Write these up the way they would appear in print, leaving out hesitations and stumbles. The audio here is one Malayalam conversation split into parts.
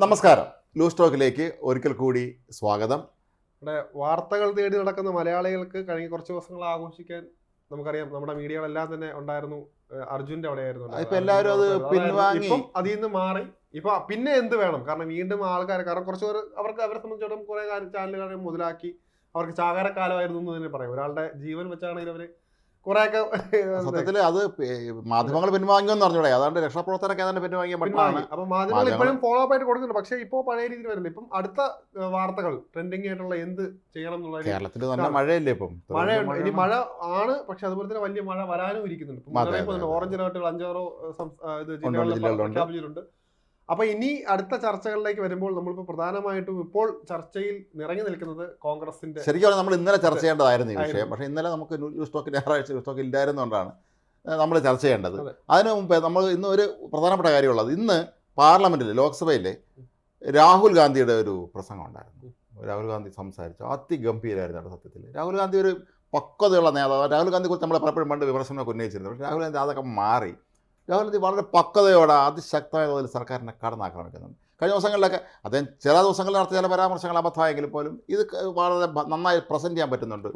നമസ്കാരം. ലൂസ് ടോക്കിലേക്ക് ഒരിക്കൽ കൂടി സ്വാഗതം. ഇവിടെ വാർത്തകൾ തേടി നടക്കുന്ന മലയാളികൾക്ക് കഴിഞ്ഞ കുറച്ച് ദിവസങ്ങൾ ആഘോഷിക്കാൻ നമുക്കറിയാം. നമ്മുടെ മീഡിയകളെല്ലാം തന്നെ ഉണ്ടായിരുന്നു. അർജുന്റെ അവിടെയായിരുന്നു. ഇപ്പൊ എല്ലാവരും അത് പിൻവാങ്ങി. അതിൽ നിന്ന് മാറി ഇപ്പൊ പിന്നെ എന്ത് വേണം? കാരണം വീണ്ടും ആൾക്കാർ, കാരണം കുറച്ച് പേർ അവരെ സംബന്ധിച്ചിടത്തോളം കുറെ ചാനലുകാരെ മുതലാക്കി അവർക്ക് ചാകാരക്കാലമായിരുന്നു എന്ന് തന്നെ പറയാം. ഒരാളുടെ ജീവൻ വെച്ചാണെങ്കിൽ അവര് കുറെയൊക്കെ സത്യത്തിൽ അത് മാധ്യമങ്ങൾ പിൻവാങ്ങിയെന്ന് പറഞ്ഞൂടെ, അതാണ്ട് രക്ഷാപ്രവർത്തനൊക്കെ അതിന്റെ പിൻവാങ്ങിയ മട്ടാണ്. അപ്പൊ മാധ്യമങ്ങൾ ഇപ്പോഴും ഫോളോ അപ്പ് ആയിട്ട് കൊടുക്കുന്നുണ്ട്. പക്ഷെ ഇപ്പൊ പഴയ രീതിയിൽ വരുന്നില്ല. ഇപ്പം അടുത്ത വാർത്തകൾ ട്രെൻഡിങ് ആയിട്ടുള്ള എന്ത് ചെയ്യണം എന്നുള്ള കേരളത്തിൽ നല്ല മഴയല്ലേ ഇപ്പം? മഴയുണ്ട്. ഇനി മഴ ആണ്, പക്ഷെ അതുപോലെ തന്നെ വലിയ മഴ വരാനും ഇരിക്കുന്നുണ്ട്. ഓറഞ്ച് അലർട്ടുകൾ 5-6 ജില്ലകളിൽ പ്രഖ്യാപിച്ചിട്ടുണ്ട്. അപ്പൊ ഇനി അടുത്ത ചർച്ചകളിലേക്ക് വരുമ്പോൾ നമ്മളിപ്പോൾ പ്രധാനമായിട്ടും ഇപ്പോൾ ചർച്ചയിൽ നിറഞ്ഞു നിൽക്കുന്നത് കോൺഗ്രസിന്റെ. ശരിക്കും നമ്മൾ ഇന്നലെ ചർച്ച ചെയ്യേണ്ടതായിരുന്നു ഈ വിഷയം. പക്ഷെ ഇന്നലെ നമുക്ക് ന്യൂസ് സ്റ്റോക്ക് ഞായറാഴ്ച ന്യൂസ് സ്റ്റോക്ക് ഇല്ലായിരുന്നുകൊണ്ടാണ് നമ്മൾ ചർച്ച ചെയ്യേണ്ടത്. അതിനു മുമ്പ് നമ്മൾ ഇന്ന് ഒരു പ്രധാനപ്പെട്ട കാര്യമുള്ളത്, ഇന്ന് പാർലമെന്റിൽ ലോക്സഭയിൽ രാഹുൽ ഗാന്ധിയുടെ ഒരു പ്രസംഗം ഉണ്ടായിരുന്നു. രാഹുൽ ഗാന്ധി സംസാരിച്ചു, അതിഗംഭീരമായിരുന്നു സത്യത്തിൽ. രാഹുൽ ഗാന്ധി ഒരു പക്വതയുള്ള നേതാവ്. രാഹുൽ ഗാന്ധിയെ കുറിച്ച് നമ്മൾ പലപ്പോഴും പണ്ട് വിമർശനമൊക്കെ ഉന്നയിച്ചിരുന്നു. പക്ഷേ രാഹുൽ ഗാന്ധി അതൊക്കെ മാറി. രാഹുൽ ഗാന്ധി വളരെ പക്വതയോടെ അതിശക്തമായ തോതിൽ സർക്കാരിനെ കടന്നാക്രമിക്കുന്നുണ്ട്. കഴിഞ്ഞ ദിവസങ്ങളിലൊക്കെ അദ്ദേഹം ചില ദിവസങ്ങളിൽ നടത്തിയ ചില പരാമർശങ്ങൾ അബദ്ധമായെങ്കിൽ പോലും ഇത് വളരെ നന്നായി പ്രസന്റ് ചെയ്യാൻ പറ്റുന്നുണ്ട്.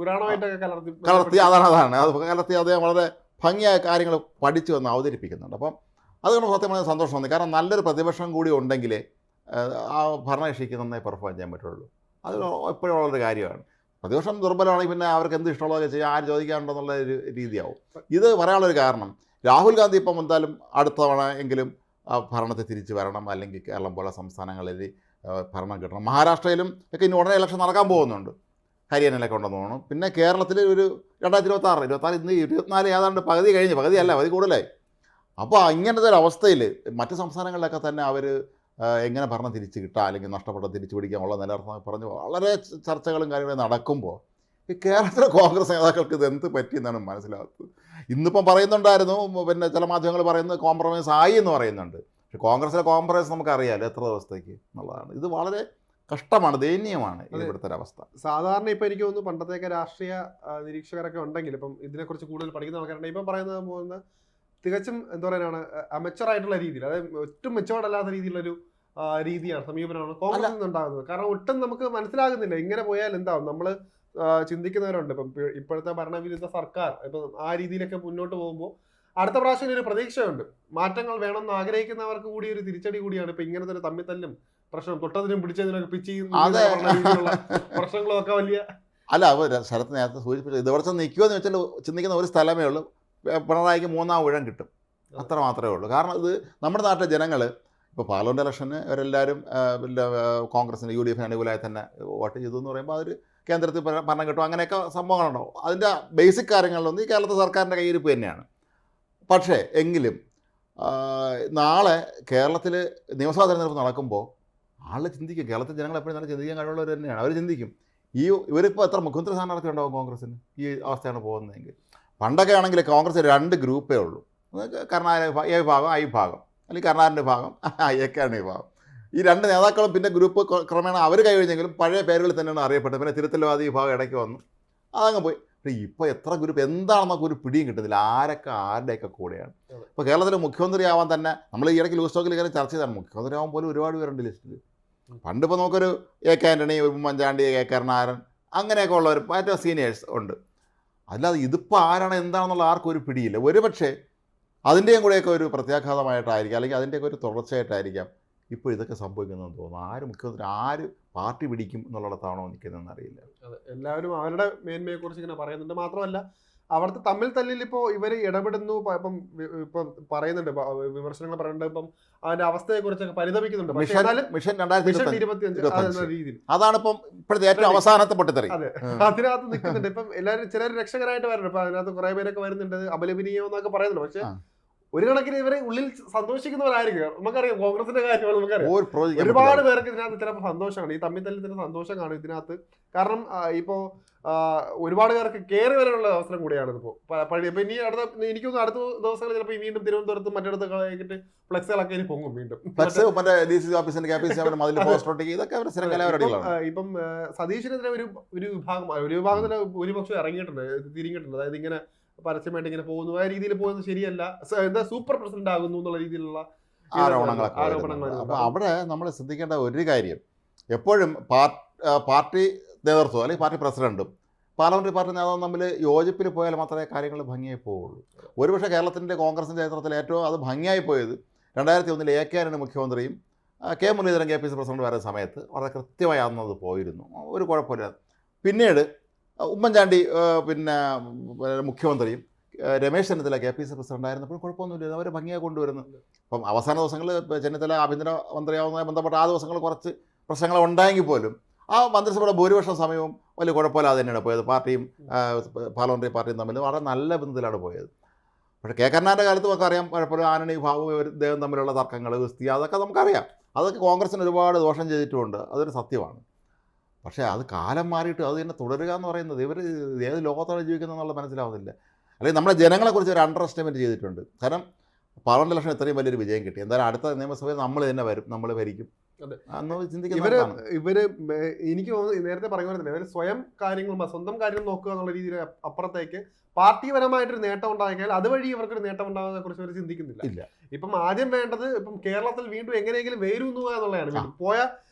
കലർത്തി അതാണ് അത് കലർത്തി അദ്ദേഹം വളരെ ഭംഗിയായ കാര്യങ്ങൾ പഠിച്ചു വന്ന് അവതരിപ്പിക്കുന്നുണ്ട്. അപ്പം അതുകൊണ്ട് സത്യമായ സന്തോഷം തോന്നി. കാരണം നല്ലൊരു പ്രതിപക്ഷം കൂടി ഉണ്ടെങ്കിലേ ആ ഭരണകക്ഷിക്ക് നന്നായി പെർഫോം ചെയ്യാൻ പറ്റുള്ളൂ. അത് എപ്പോഴും ഉള്ളൊരു കാര്യമാണ്. പ്രതിപക്ഷം ദുർബലമാണെങ്കിൽ പിന്നെ അവർക്ക് എന്ത് ഇഷ്ടമുള്ളതൊക്കെ ചെയ്യാൻ ആര് ചോദിക്കാനുണ്ടെന്നുള്ള ഒരു രീതിയാവും. ഇത് പറയാനുള്ളൊരു കാരണം, രാഹുൽ ഗാന്ധി ഇപ്പം എന്തായാലും അടുത്ത തവണ എങ്കിലും ഭരണത്തെ തിരിച്ചു വരണം, അല്ലെങ്കിൽ കേരളം പോലെ സംസ്ഥാനങ്ങളിൽ ഭരണം കിട്ടണം. മഹാരാഷ്ട്രയിലും ഒക്കെ ഇനി ഉടനെ ഇലക്ഷൻ നടക്കാൻ പോകുന്നുണ്ട്. ഹരിയാനയിലൊക്കെ ഉണ്ടെന്ന് തോന്നുന്നു. പിന്നെ കേരളത്തിൽ ഒരു 2026 ഇന്ന് 24 ഏതാണ്ട് പകുതിയല്ല പകുതി കൂടുതലായി. അപ്പോൾ ഇങ്ങനത്തെ ഒരു അവസ്ഥയിൽ മറ്റ് സംസ്ഥാനങ്ങളിലൊക്കെ തന്നെ അവർ എങ്ങനെ ഭരണം തിരിച്ച് കിട്ടാം, അല്ലെങ്കിൽ നഷ്ടപ്പെട്ട തിരിച്ചു പിടിക്കാനുള്ള നിലനിർത്താൻ പറഞ്ഞ് വളരെ ചർച്ചകളും കാര്യങ്ങളും നടക്കുമ്പോൾ ഈ കേരളത്തിലെ കോൺഗ്രസ് നേതാക്കൾക്ക് ഇത് എന്ത് പറ്റിയെന്നാണ് മനസ്സിലാകുന്നത്. ഇന്നിപ്പം പറയുന്നുണ്ടായിരുന്നു, പിന്നെ ചില മാധ്യമങ്ങൾ പറയുന്നത് കോംപ്രമൈസ് ആയി എന്ന് പറയുന്നുണ്ട്. പക്ഷെ കോൺഗ്രസിലെ കോംപ്രമൈസ് നമുക്കറിയാമല്ലോ എത്ര ദിവസത്തേക്ക് എന്നുള്ളതാണ്. ഇത് വളരെ കഷ്ടമാണ്, ദയനീയമാണ് ഇവിടുത്തെ അവസ്ഥ. സാധാരണ ഇപ്പം എനിക്ക് തോന്നുന്നു പണ്ടത്തേക്ക് രാഷ്ട്രീയ നിരീക്ഷകരൊക്കെ ഉണ്ടെങ്കിൽ ഇപ്പം ഇതിനെക്കുറിച്ച് കൂടുതൽ പഠിക്കുന്ന ആൾക്കാരുണ്ട്. ഇപ്പം പറയുന്നത് തികച്ചും എന്താ പറയാനാണ് അമച്ചറായിട്ടുള്ള രീതിയിൽ, അതായത് ഒട്ടും മെച്ചോർഡല്ലാത്ത രീതിയിലുള്ളൊരു രീതിയാണ്, സമീപനമാണ് കോൺഗ്രസിൽ നിന്നുണ്ടാകുന്നത്. കാരണം ഒട്ടും നമുക്ക് മനസ്സിലാകുന്നില്ല ഇങ്ങനെ പോയാൽ എന്താവും. നമ്മൾ ചിന്തിക്കുന്നവരുണ്ട് ഇപ്പം ഇപ്പോഴത്തെ ഭരണവിരുദ്ധ സർക്കാർ ഇപ്പം ആ രീതിയിലൊക്കെ മുന്നോട്ട് പോകുമ്പോൾ അടുത്ത പ്രാവശ്യം ഒരു പ്രതീക്ഷയുണ്ട്. മാറ്റങ്ങൾ ആഗ്രഹിക്കുന്നവർക്ക് കൂടി ഒരു തിരിച്ചടി കൂടിയാണ് ഇപ്പൊ ഇങ്ങനത്തെ ഒരു തമ്മിത്തല്ലും പ്രശ്നം, തൊട്ടതിനും പിടിച്ചതിനൊക്കെ പിച്ച് പ്രശ്നങ്ങളും ഒക്കെ വലിയ. അല്ല, ശരത്ത് നേരത്തെ സൂചിപ്പിച്ചത് ഇതുവർഷം നിൽക്കുമെന്ന് വെച്ചാൽ ചിന്തിക്കുന്ന ഒരു സ്ഥലമേ ഉള്ളൂ, പിണറായിക്ക് 3-ാം ഊഴം കിട്ടും, അത്ര മാത്രമേ ഉള്ളൂ. കാരണം ഇത് നമ്മുടെ നാട്ടിലെ ജനങ്ങൾ ഇപ്പോൾ പാർലമെൻറ്റ് ഇലക്ഷന് അവരെല്ലാവരും കോൺഗ്രസിന് UDF അനുകൂലമായി തന്നെ വോട്ട് ചെയ്തു എന്ന് പറയുമ്പോൾ അവർ കേന്ദ്രത്തിൽ ഭരണം കിട്ടും, അങ്ങനെയൊക്കെ സംഭവങ്ങളുണ്ടാവും. അതിൻ്റെ ബേസിക് കാര്യങ്ങളിലൊന്നും ഈ കേരളത്തെ സർക്കാരിൻ്റെ കയ്യിരിപ്പ് തന്നെയാണ്. പക്ഷേ എങ്കിലും നാളെ കേരളത്തിൽ നിയമസഭാ തെരഞ്ഞെടുപ്പ് നടക്കുമ്പോൾ ആൾ ചിന്തിക്കും, കേരളത്തിലെ ജനങ്ങൾ എപ്പോഴും നല്ല ചിന്തിക്കാൻ കഴിവുള്ളവർ തന്നെയാണ്. അവർ ചിന്തിക്കും ഇവരിപ്പോൾ എത്ര മുഖ്യമന്ത്രി സ്ഥാനാർത്ഥി ഉണ്ടാവും കോൺഗ്രസ്സിന് ഈ അവസ്ഥയാണ് പോകുന്നതെങ്കിൽ. പണ്ടൊക്കെ ആണെങ്കിൽ കോൺഗ്രസ് 2 ഗ്രൂപ്പേ ഉള്ളൂ, കർണാടക A ഭാഗം I ഭാഗം, അല്ലെങ്കിൽ കർണാടകൻ്റെ ഭാഗം അയ്യക്കാണ് ഈ ഭാഗം. ഈ 2 നേതാക്കളും പിന്നെ ഗ്രൂപ്പ് ക്രമേണ അവർ കൈവഴിഞ്ഞെങ്കിലും പഴയ പേരുകളിൽ തന്നെയാണ് അറിയപ്പെട്ടത്. പിന്നെ തിരുത്തൽവാദി വിഭാഗം ഇടയ്ക്ക് വന്നു, അതങ്ങ് പോയി. ഇപ്പോൾ എത്ര ഗ്രൂപ്പ് എന്താണെന്നൊക്കെ ഒരു പിടിയും കിട്ടുന്നില്ല, ആരൊക്കെ ആരുടെയൊക്കെ കൂടെയാണ്. ഇപ്പോൾ കേരളത്തിൽ മുഖ്യമന്ത്രി ആവാൻ തന്നെ നമ്മൾ ഈ ഇടയ്ക്ക് ലൂസ് ടോക്കിൽ ഇങ്ങനെ ചർച്ച ചെയ്താണ്. മുഖ്യമന്ത്രി ആവാൻ പോലും ഒരുപാട് പേരുണ്ട് ലിസ്റ്റിൽ. പണ്ടിപ്പോൾ നമുക്കൊരു A ആൻ്റണി, ഉമ്മൻചാണ്ടി, A കരുണാകരൻ, അങ്ങനെയൊക്കെ ഉള്ളവർ ഏറ്റവും സീനിയേഴ്സ് ഉണ്ട്. അല്ലാതെ ഇതിപ്പോൾ ആരാണ് എന്താണെന്നുള്ള ആർക്കും ഒരു പിടിയില്ല. ഒരുപക്ഷെ അതിൻ്റെയും കൂടെയൊക്കെ ഒരു പ്രത്യാഘാതമായിട്ടായിരിക്കാം, അല്ലെങ്കിൽ അതിൻ്റെയൊക്കെ ഒരു തുടർച്ചയായിട്ടായിരിക്കാം ഇപ്പോൾ ഇതൊക്കെ സംഭവിക്കുന്നതെന്ന് തോന്നുന്നു. മുഖ്യമന്ത്രി പാർട്ടി പിടിക്കും എന്നുള്ളിടത്താണോ നിൽക്കുന്നതെന്ന് അറിയില്ല. എല്ലാവരും അവരുടെ മേന്മയെക്കുറിച്ച് ഇങ്ങനെ പറയുന്നുണ്ട്. മാത്രമല്ല അവിടുത്തെ തമ്മിൽ തല്ലിൽ ഇപ്പോൾ ഇവർ ഇടപെടുന്നു. ഇപ്പം പറയുന്നുണ്ട്, വിമർശനങ്ങൾ പറയുന്നുണ്ട്. ഇപ്പം അതിന്റെ അവസ്ഥയെക്കുറിച്ചൊക്കെ പരിതപിക്കുന്നുണ്ട്. മിഷൻ 2025 രീതിയിൽ അതാണ് ഇപ്പം ഇപ്പോഴത്തെ ഏറ്റവും അവസാനത്തെ പൊട്ടിത്തെറി. അതെ, അതിനകത്ത് നിൽക്കുന്നുണ്ട്. ഇപ്പം എല്ലാവരും ചിലർ രക്ഷകരായിട്ട് വരുന്നുണ്ട്. ഇപ്പൊ അതിനകത്ത് കുറെ പേരൊക്കെ വരുന്നുണ്ട്, അപലപനീയം എന്നൊക്കെ പറയുന്നുണ്ട്. പക്ഷെ ഒരു കണക്കിന് ഇവരെ ഉള്ളിൽ സന്തോഷിക്കുന്നവരായിരിക്കും. നമുക്കറിയാം കോൺഗ്രസിന്റെ കാര്യമാണ്, നമുക്കറിയാം ഒരുപാട് പേർക്ക് ഇതിനകത്ത് ചിലപ്പോൾ സന്തോഷമാണ്, ഈ തമ്മിൽ തല്ലത്തിന് സന്തോഷം കാണും ഇതിനകത്ത്. കാരണം ഇപ്പോൾ ഒരുപാട് പേർക്ക് കയറി വരാനുള്ള അവസരം കൂടിയാണ് ഇതിപ്പോൾ. ഇപ്പൊ ഇനി എനിക്കൊന്നും അടുത്ത ദിവസങ്ങളിൽ ചിലപ്പോൾ വീണ്ടും തിരുവനന്തപുരത്തും മറ്റിടത്ത് കളയിട്ട് ഫ്ലെക്സുകളൊക്കെ ഇനി പൊങ്ങും വീണ്ടും. ഇപ്പം സതീഷിനെതിരെ ഒരു വിഭാഗത്തിന് ഭൂരിപക്ഷം ഇറങ്ങിയിട്ടുണ്ട്, തിരിഞ്ഞിട്ടുണ്ട്. അതായത് ഇങ്ങനെ പരസ്യമായിട്ട് ഇങ്ങനെ പോകുന്നു, ആ രീതിയിൽ പോകുന്നത് ശരിയല്ല, എന്താ സൂപ്പർ പ്രസിഡന്റ് ആകുന്നു എന്നുള്ള രീതിയിലുള്ള ആരോപണങ്ങളൊക്കെ വരുന്നത്. അപ്പോൾ അവിടെ നമ്മൾ ശ്രദ്ധിക്കേണ്ട ഒരു കാര്യം, എപ്പോഴും പാർട്ടി നേതൃത്വം അല്ലെങ്കിൽ പാർട്ടി പ്രസിഡന്റും പാർലമെന്ററി പാർട്ടി നേതാവും തമ്മിൽ യോജിപ്പിൽ പോയാൽ മാത്രമേ കാര്യങ്ങൾ ഭംഗിയായി പോവുള്ളൂ. ഒരുപക്ഷെ കേരളത്തിൻ്റെ കോൺഗ്രസിൻ്റെ ചരിത്രത്തിൽ ഏറ്റവും അത് ഭംഗിയായി പോയത് 2001 AK ആന്റണി മുഖ്യമന്ത്രിയും കെ മുരളീധരൻ KPCC പ്രസിഡന്റ് വരുന്ന സമയത്ത് വളരെ കൃത്യമായി അന്നത് പോയിരുന്നു, ഒരു കുഴപ്പമില്ല. പിന്നീട് ഉമ്മൻചാണ്ടി പിന്നെ മുഖ്യമന്ത്രിയും രമേശ് ചെന്നിത്തല KPCC പ്രസിഡന്റ് ആയിരുന്നപ്പോൾ കുഴപ്പമൊന്നുമില്ല, അവർ ഭംഗിയായി കൊണ്ടുവരുന്നു. അപ്പം അവസാന ദിവസങ്ങളിൽ ചെന്നിത്തല ആഭ്യന്തര മന്ത്രിയാവുന്നതുമായി ബന്ധപ്പെട്ട് ആ ദിവസങ്ങൾ കുറച്ച് പ്രശ്നങ്ങൾ ഉണ്ടായെങ്കിൽ പോലും ആ മന്ത്രിസഭയുടെ ഭൂരിപക്ഷം സമയവും വലിയ കുഴപ്പമില്ലാതെ തന്നെയാണ് പോയത്. പാർട്ടിയും പാർലമെന്ററി പാർട്ടിയും തമ്മിൽ വളരെ നല്ല ബന്ധത്തിലാണ് പോയത്. പക്ഷേ കെ കരുണാകരൻ്റെ കാലത്ത് നമുക്ക് അറിയാം, പലപ്പോഴും ആന്റണി ഭാവു ഇദ്ദേഹം തമ്മിലുള്ള തർക്കങ്ങൾ, ഗുസ്തി, അതൊക്കെ നമുക്കറിയാം. അതൊക്കെ കോൺഗ്രസിന് ഒരുപാട് ദോഷം ചെയ്തിട്ടുമുണ്ട്, അതൊരു സത്യമാണ്. പക്ഷേ അത് കാലം മാറിയിട്ട് അത് തന്നെ തുടരുക എന്ന് പറയുന്നത് ഇവർ ഏത് ലോകത്താണ് ജീവിക്കുന്നത് എന്നുള്ളത് മനസ്സിലാവുന്നില്ല. അല്ലെങ്കിൽ നമ്മുടെ ജനങ്ങളെക്കുറിച്ച് ഒരു അണ്ടർ എസ്റ്റിമേറ്റ് ചെയ്തിട്ടുണ്ട്. കാരണം പാർലമെന്റ് ഇലക്ഷൻ ഇത്രയും വലിയൊരു വിജയം കിട്ടി, എന്തായാലും അടുത്ത നിയമസഭയിൽ നമ്മൾ തന്നെ വരും, നമ്മൾ ഭരിക്കും. ഇവര് എനിക്ക് തോന്നുന്നു നേരത്തെ പറയുന്ന പോലെ തന്നെ സ്വയം കാര്യങ്ങൾ സ്വന്തം കാര്യങ്ങൾ നോക്കുക എന്നുള്ള രീതിയിൽ അപ്പുറത്തേക്ക് പാർട്ടിപരമായിട്ടൊരു നേട്ടം ഉണ്ടാക്കിയാൽ അതുവഴി ഇവർക്കൊരു നേട്ടം ഉണ്ടാകുന്നതിനെ കുറിച്ച് അവർ ചിന്തിക്കുന്നില്ല. ഇപ്പം ആദ്യം വേണ്ടത് ഇപ്പം കേരളത്തിൽ വീണ്ടും എങ്ങനെയെങ്കിലും വേരൂന്നുക എന്നുള്ളതാണ്. പോയ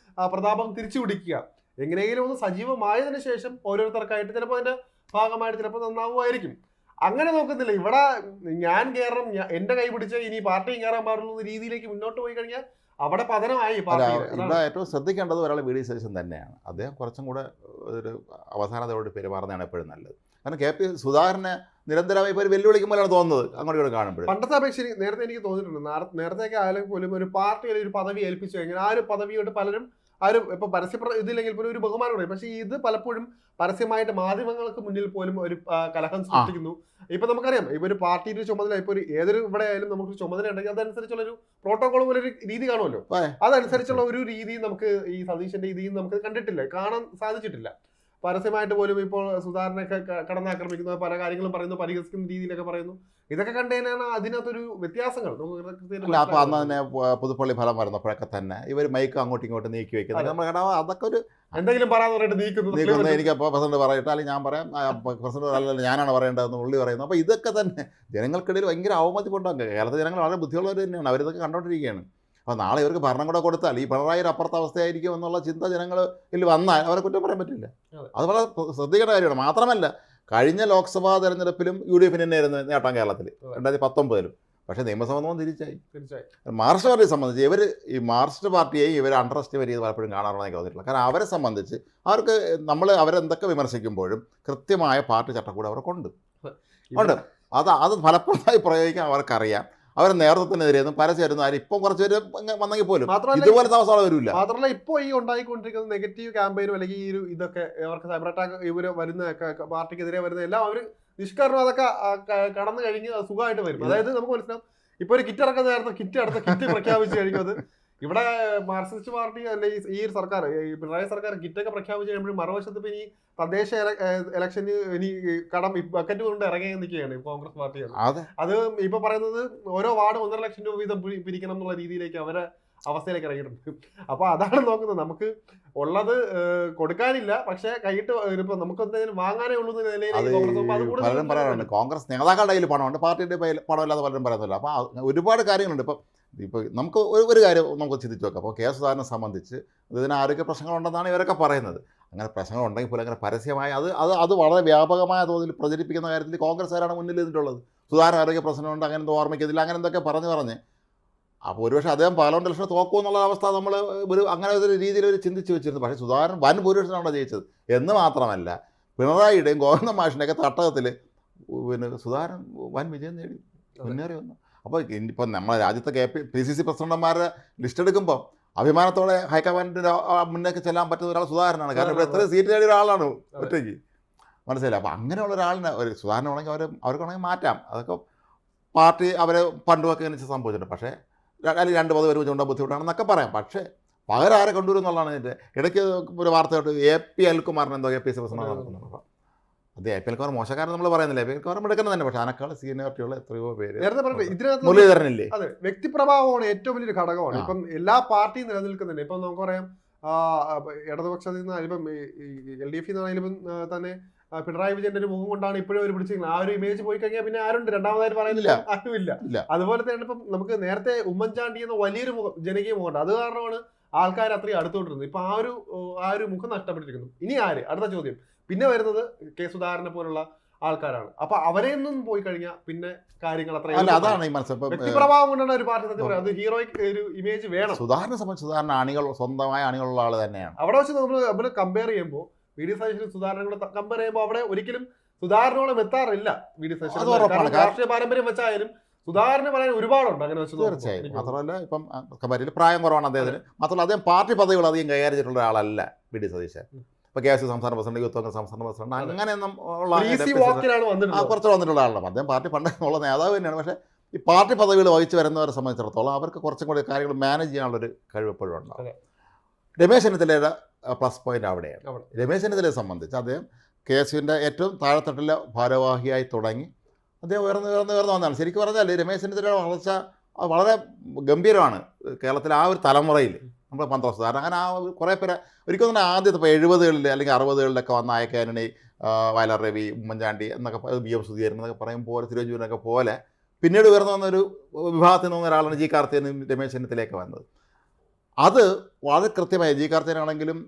പ്രതാപം തിരിച്ചു പിടിക്കുക, എങ്ങനെയെങ്കിലും ഒന്ന് സജീവമായതിനു ശേഷം ഓരോരുത്തർക്കായിട്ട് ചിലപ്പോൾ അതിന്റെ ഭാഗമായിട്ട് ചിലപ്പോൾ നന്നാവുമായിരിക്കും. അങ്ങനെ നോക്കുന്നില്ല. ഇവിടെ ഞാൻ കയറണം, എന്റെ കൈ പിടിച്ച് ഇനി പാർട്ടിയും കയറാൻ പാടുള്ളൂ എന്ന രീതിയിലേക്ക് മുന്നോട്ട് പോയി കഴിഞ്ഞാൽ അവിടെ പതനമായി. ഇവിടെ ഏറ്റവും ശ്രദ്ധിക്കേണ്ടത് ഒരാൾ വി ഡി സതീശൻ തന്നെയാണ്. അദ്ദേഹം കുറച്ചും കൂടെ ഒരു അവസാനത്തോട് പെരുമാറുന്നതാണ് എപ്പോഴും നല്ലത്. കാരണം KP സുധാകരനെ നിരന്തരമായി ഇപ്പോൾ ഒരു വെല്ലുവിളിക്കുമ്പോഴാണ് തോന്നുന്നത് അങ്ങോട്ട് കാണുമ്പോൾ. പണ്ടത്തെ അപേക്ഷ നേരത്തെ എനിക്ക് തോന്നിയിട്ടുണ്ട്, നേരത്തെയൊക്കെ ആയാലും പോലും ഒരു പാർട്ടിയിൽ ഒരു പദവി ഏൽപ്പിച്ചു കഴിഞ്ഞാൽ ആ ഒരു പദവിയോട് പലരും ഇപ്പൊ പരസ്യ ഇതില്ലെങ്കിൽ പോലും ഒരു ബഹുമാനം പറയും. പക്ഷേ ഇത് പലപ്പോഴും പരസ്യമായിട്ട് മാധ്യമങ്ങൾക്ക് മുന്നിൽ പോലും ഒരു കലഹം സൃഷ്ടിക്കുന്നു. ഇപ്പൊ നമുക്കറിയാം, ഇപ്പൊ ഒരു പാർട്ടിയുടെ ചുമതല, ഇപ്പൊ ഏതൊരു ഇവിടെ ആയാലും നമുക്ക് ചുമതല ഉണ്ടെങ്കിൽ അതനുസരിച്ചുള്ള ഒരു പ്രോട്ടോകോൾ പോലെ ഒരു രീതി കാണുമല്ലോ. അതനുസരിച്ചുള്ള ഒരു രീതി നമുക്ക് ഈ സതീശന്റെ രീതിയും നമുക്ക് കണ്ടിട്ടില്ല, കാണാൻ സാധിച്ചിട്ടില്ല. പരസ്യമായിട്ട് പോലും ഇപ്പോൾ സുധാകരനൊക്കെ കടന്നാക്രമിക്കുന്ന പല കാര്യങ്ങളും പറയുന്നു, പരിഹസിക്കുന്ന രീതിയിലൊക്കെ പറയുന്നു. ഇതൊക്കെ കണ്ടുകഴിഞ്ഞാണ് അതിനകത്തൊരു വ്യത്യാസങ്ങൾ. അപ്പൊ അന്ന് തന്നെ പുതുപ്പള്ളി ഫലം വരുന്നപ്പോഴൊക്കെ തന്നെ ഇവർ മൈക്ക് അങ്ങോട്ടും ഇങ്ങോട്ടും നീക്കി വെക്കുന്നത്, അതൊക്കെ ഒരു എന്തെങ്കിലും പറയാൻ നീക്കുന്നു. എനിക്ക് അപ്പോൾ പ്രസിഡന്റ് പറയട്ടെ, അല്ലെങ്കിൽ ഞാൻ പറയാം, പ്രസിഡന്റ് അല്ലല്ലോ ഞാനാണ് പറയേണ്ടതെന്ന് ഉള്ളി പറയുന്നു. അപ്പോൾ ഇതൊക്കെ തന്നെ ജനങ്ങൾക്കിടയിൽ ഭയങ്കര അവമതിപ്പുണ്ടാകും. കേരളത്തിലെ ജനങ്ങൾ വളരെ ബുദ്ധിയുള്ളവർ തന്നെയാണ്, അവരിതൊക്കെ കണ്ടോണ്ടിരിക്കുകയാണ്. അപ്പോൾ നാളെ ഇവർക്ക് ഭരണം കൂടെ കൊടുത്താൽ ഈ പിണറായി അപ്പുറത്തെ അവസ്ഥയായിരിക്കും എന്നുള്ള ചിന്ത ജനങ്ങളിൽ വന്നാൽ അവരെ കുറ്റം പറയാൻ പറ്റില്ല. അത് വളരെ ശ്രദ്ധിക്കേണ്ട കാര്യമാണ്. മാത്രമല്ല, കഴിഞ്ഞ ലോക്സഭാ തെരഞ്ഞെടുപ്പിലും UDF തന്നെയായിരുന്നു നേട്ടം കേരളത്തിൽ 2019. പക്ഷേ നിയമസഭ ഒന്നും തിരിച്ചായി. മാർക്സിസ്റ്റ് പാർട്ടിയെ സംബന്ധിച്ച് ഈ മാർക്സിസ്റ്റ് പാർട്ടിയെയും ഇവർ അണ്ടർ എസ്റ്റിമേറ്റ് ചെയ്ത് പലപ്പോഴും കാണാറുണ്ടെന്ന് തോന്നിയിട്ടില്ല. കാരണം അവരെ സംബന്ധിച്ച് അവർക്ക് അവരെന്തൊക്കെ വിമർശിക്കുമ്പോഴും കൃത്യമായ പാർട്ടി ചട്ടക്കൂട് അവർക്കുണ്ട്. അത് ഫലപ്രദമായി പ്രയോഗിക്കാൻ അവർക്കറിയാം. അവരെ നേതൃത്വത്തിനെതിരെയൊന്നും പരസ്യമായിരുന്നു ആരും ഇപ്പം കുറച്ച് പേര് വന്നെങ്കിൽ പോലും ഇതുപോലത്തെ അവസ്ഥ വരില്ല. മാത്രമല്ല, ഇപ്പോൾ ഈ ഉണ്ടായിക്കൊണ്ടിരിക്കുന്ന നെഗറ്റീവ് ക്യാമ്പയിനും അല്ലെങ്കിൽ ഈ ഒരു ഇതൊക്കെ അവർക്ക് സൈബർ അറ്റാക്ക് ഇവര് വരുന്ന പാർട്ടിക്കെതിരെ വരുന്ന എല്ലാം അവർ നിഷ്കരണം അതൊക്കെ കടന്നു കഴിഞ്ഞ് സുഖമായിട്ട് വരും. അതായത് നമുക്ക് മനസ്സിലാവും, ഇപ്പൊ ഒരു കിറ്റ് ഇറക്കുന്ന നേരത്തെ കിറ്റ് പ്രഖ്യാപിച്ചു കഴിക്കും. അത് ഇവിടെ മാർക്സിസ്റ്റ് പാർട്ടി അല്ലെങ്കിൽ ഈ ഒരു സർക്കാർ, പിണറായി സർക്കാർ കിറ്റൊക്കെ പ്രഖ്യാപിച്ചു കഴിയുമ്പോഴും മറുവശത്ത് ഇപ്പൊ ഇനി തദ്ദേശ ഇലക്ഷന് ഇനി ബക്കറ്റ് കൊണ്ട് ഇറങ്ങി നിൽക്കുകയാണ് കോൺഗ്രസ് പാർട്ടിയാണ്. അത് ഇപ്പൊ പറയുന്നത് ഓരോ വാർഡ് 1.5 ലക്ഷം രൂപ വീതം പിരിക്കണം എന്നുള്ള രീതിയിലേക്ക് അവരെ അവസ്ഥയിലേക്ക് ഇറങ്ങിയിട്ടുണ്ട്. അപ്പൊ അതാണ് നോക്കുന്നത്, നമുക്ക് ഉള്ളത് കൊടുക്കാനില്ല, പക്ഷെ കൈയിട്ട് ഇപ്പൊ നമുക്ക് എന്തെങ്കിലും വാങ്ങാനേ ഉള്ളൂ. പലരും പറയാറുണ്ട് കോൺഗ്രസ് നേതാക്കളുടെ കയ്യിൽ പണമുണ്ട്, പാർട്ടിയുടെ പണമില്ലാതെ പലരും പറയുന്നില്ല. അപ്പോൾ ഒരുപാട് കാര്യങ്ങളുണ്ട്. ഇപ്പോൾ നമുക്ക് ഒരു കാര്യം നമുക്ക് ചിന്തിച്ച് നോക്കാം. അപ്പോൾ സുധാകരനെ സംബന്ധിച്ച് ഇതിന് ആരോഗ്യ പ്രശ്നങ്ങളുണ്ടെന്നാണ് ഇവരൊക്കെ പറയുന്നത്. അങ്ങനെ പ്രശ്നങ്ങളുണ്ടെങ്കിൽ പോലും അങ്ങനെ പരസ്യമായി അത് വളരെ വ്യാപകമായ തോതിൽ പ്രചരിപ്പിക്കുന്ന കാര്യത്തിൽ കോൺഗ്രസ്സുകാരാണ് മുന്നിൽ നിന്നിട്ടുള്ളത്. സുധാകരൻ ആരോഗ്യ പ്രശ്നമുണ്ട്, അങ്ങനെ എന്തോ ഓർമ്മിക്കത്തില്ല, അങ്ങനെ എന്തൊക്കെ പറഞ്ഞ് അപ്പോൾ ഒരുപക്ഷെ അദ്ദേഹം പാർലമെന്റ് ഇലക്ഷൻ തോക്കും എന്നുള്ള അവസ്ഥ നമ്മൾ അങ്ങനെ ഒരു രീതിയിൽ ചിന്തിച്ച് വെച്ചിരുന്നു. പക്ഷേ സുധാകരൻ വൻ ഭൂരിപക്ഷനാണ് ജയിച്ചത് എന്ന് മാത്രമല്ല, പിണറായിയുടെയും ഗോവിന്ദ മാഷിൻ്റെയൊക്കെ തട്ടകത്തിൽ സുധാകരൻ വൻ വിജയം നേടി മുന്നേറി വന്നു. അപ്പോൾ ഇപ്പം നമ്മളെ രാജ്യത്തെ PCC പ്രസിഡന്റുമാരുടെ ലിസ്റ്റ് എടുക്കുമ്പോൾ അഭിമാനത്തോടെ ഹൈക്കമാൻഡിൻ്റെ മുന്നേക്ക് ചെല്ലാൻ പറ്റുന്ന ഒരാൾ സുധാകരനാണ്. കാരണം ഇവിടെ എത്ര സീറ്റ് നേടിയ ഒരാളാണ് ഒറ്റയ്ക്ക്, മനസ്സിലായി. അപ്പോൾ അങ്ങനെയുള്ള ഒരാളിനെ ഒരു സുധാകരനാണെങ്കിൽ അവർക്കാണെങ്കിൽ മാറ്റാം. അതൊക്കെ പാർട്ടി അവരെ പണ്ടുമൊക്കെ എനിക്ക് സംഭവിച്ചിട്ടുണ്ട്. പക്ഷേ അല്ലെങ്കിൽ 2 പദവി വെച്ചുകൊണ്ട് ബുദ്ധിമുട്ടാണെന്നൊക്കെ പറയാം. പക്ഷേ പകരം ആരെ കൊണ്ടുവരും എന്നുള്ളതാണ് ഇതിൻ്റെ. ഇടയ്ക്ക് ഒരു വാർത്ത കേട്ട് AP അനിൽകുമാറിന് എന്തോ KPCC പ്രസിഡന്റ് നടത്തുന്നുണ്ട്. അത് AP അനിൽകുമാർ മോശക്കാരൻ നമ്മൾ പറയുന്നില്ല, AP അനിൽകുമാർ എടുക്കുന്നത് തന്നെ. പക്ഷേ അതിനേക്കാൾ സീനിയോറിറ്റിയുള്ള എത്രയോ പേര് മുരളീധരനില്ലേ. അതെ, വ്യക്തിപ്രഭാവമാണ് ഏറ്റവും വലിയൊരു ഘടകമാണ്. ഇപ്പം എല്ലാ പാർട്ടിയും നിലനിൽക്കുന്നുണ്ട്. ഇപ്പം നമുക്ക് പറയാം, ഇടതുപക്ഷത്തിൽ നിന്ന് ഇപ്പം LDF നിന്നാണെങ്കിലും തന്നെ പിണറായി വിജയന്റെ ഒരു മുഖം കൊണ്ടാണ് ഇപ്പോഴും അവർ പിടിച്ചിരിക്കുന്നത്. ആ ഒരു ഇമേജ് പോയി കഴിഞ്ഞാൽ പിന്നെ ആരുണ്ട് രണ്ടാമതായിട്ട് പറയുന്നില്ല, ആരുമില്ല. അതുപോലെ തന്നെ ഇപ്പം നമുക്ക് നേരത്തെ ഉമ്മൻചാണ്ടി എന്ന വലിയൊരു മുഖം, ജനകീയ മുഖമുണ്ട്. അത് കാരണമാണ് ആൾക്കാർ അത്രയും അടുത്തോണ്ടിരുന്നത്. ഇപ്പൊ ആ ഒരു മുഖം നഷ്ടപ്പെട്ടിരിക്കുന്നു. ഇനി ആര്? അടുത്ത ചോദ്യം. പിന്നെ വരുന്നത് കെ സുധാകരനെ പോലുള്ള ആൾക്കാരാണ്. അപ്പൊ അവരെയൊന്നും പോയി കഴിഞ്ഞാൽ പിന്നെ കാര്യങ്ങൾ അതാണ് ഈ വ്യക്തിപ്രഭാവം കൊണ്ടാണ് ഒരു പാർട്ടി സത്യം പറയുന്നത്. അത് ഹീറോയ്ക്ക് ഒരു ഇമേജ് വേണം. സുധാകരനെ സംബന്ധിച്ച് സുധാകരൻ അണികൾ, സ്വന്തമായ അണികളുള്ള ആൾ തന്നെയാണ്. അവിടെ വെച്ച് നമ്മൾ കമ്പയർ ചെയ്യുമ്പോൾ വി ഡി സതീശനും സുധാകരനും കൂടെ കമ്പയർ ചെയ്യുമ്പോൾ അവിടെ ഒരിക്കലും സുധാകരനോളം എത്താറില്ല വി ഡി സതീശൻ. രാഷ്ട്രീയ പാരമ്പര്യം വെച്ചായാലും സുധാകരന് പറയാൻ ഒരുപാടുണ്ട് അങ്ങനെ വെച്ച്. തീർച്ചയായും. മാത്രമല്ല ഇപ്പം കമ്പാരിറ്റീവ് പ്രായം കുറവാണ് അദ്ദേഹത്തിന്. മാത്രമല്ല അദ്ദേഹം പാർട്ടി പദവികൾ അധികം കൈകാര്യം ചെയ്തിട്ടുള്ള ആളല്ല വി ഡി സതീശൻ. ഇപ്പോൾ KSU സംസ്ഥാന പ്രസിഡന്റ്, യൂത്ത് കോൺഗ്രസ് സംസ്ഥാന പ്രസിഡന്റ്, അങ്ങനെയൊന്നും ഉള്ള കുറച്ച് വന്നിട്ടുള്ള ആളാണ് അദ്ദേഹം. പാർട്ടി പണ്ടുള്ള നേതാവ് തന്നെയാണ്. പക്ഷേ ഈ പാർട്ടി പദവികൾ വഹിച്ച് വരുന്നവരെ സംബന്ധിച്ചിടത്തോളം അവർക്ക് കുറച്ചും കൂടി കാര്യങ്ങൾ മാനേജ് ചെയ്യാനുള്ളൊരു കഴിവ് എപ്പോഴും ഉണ്ടാവും. രമേശ് ചെന്നിത്തലയുടെ പ്ലസ് പോയിന്റ് അവിടെയാണ്. രമേശ് ചെന്നിത്തലയെ സംബന്ധിച്ച് അദ്ദേഹം KSUവിൻ്റെ ഏറ്റവും താഴെത്തട്ടിലെ ഭാരവാഹിയായി തുടങ്ങി അദ്ദേഹം ഉയർന്നു വന്നതാണ്. ശരിക്കും പറഞ്ഞാൽ രമേശ് ചെന്നിത്തലയുടെ വളർച്ച വളരെ ഗംഭീരമാണ് കേരളത്തിലെ ആ ഒരു തലമുറയിൽ. നമ്മൾ 12 വർഷം അങ്ങനെ ആ കുറേ പേര് ഒരിക്കലും തന്നെ ആദ്യത്തെ ഇപ്പോൾ 70കളിൽ അല്ലെങ്കിൽ 60കളിലൊക്കെ വന്ന ആയ ആന്റണി, വയലാർ രവി, ഉമ്മൻചാണ്ടി എന്നൊക്കെ BM സുധീരൻ എന്നൊക്കെ പറയും പോലെ, തിരുവഞ്ചൂരിനൊക്കെ പോലെ പിന്നീട് ഉയർന്നു വന്നൊരു വിഭാഗത്തിൽ നിന്ന് ഒരാളാണ് ജി കാർത്തികനും രമേശ് ചെന്നിത്തലയൊക്കെ വന്നത്. അത് വളരെ കൃത്യമായി ജി കാർത്തികനാണെങ്കിലും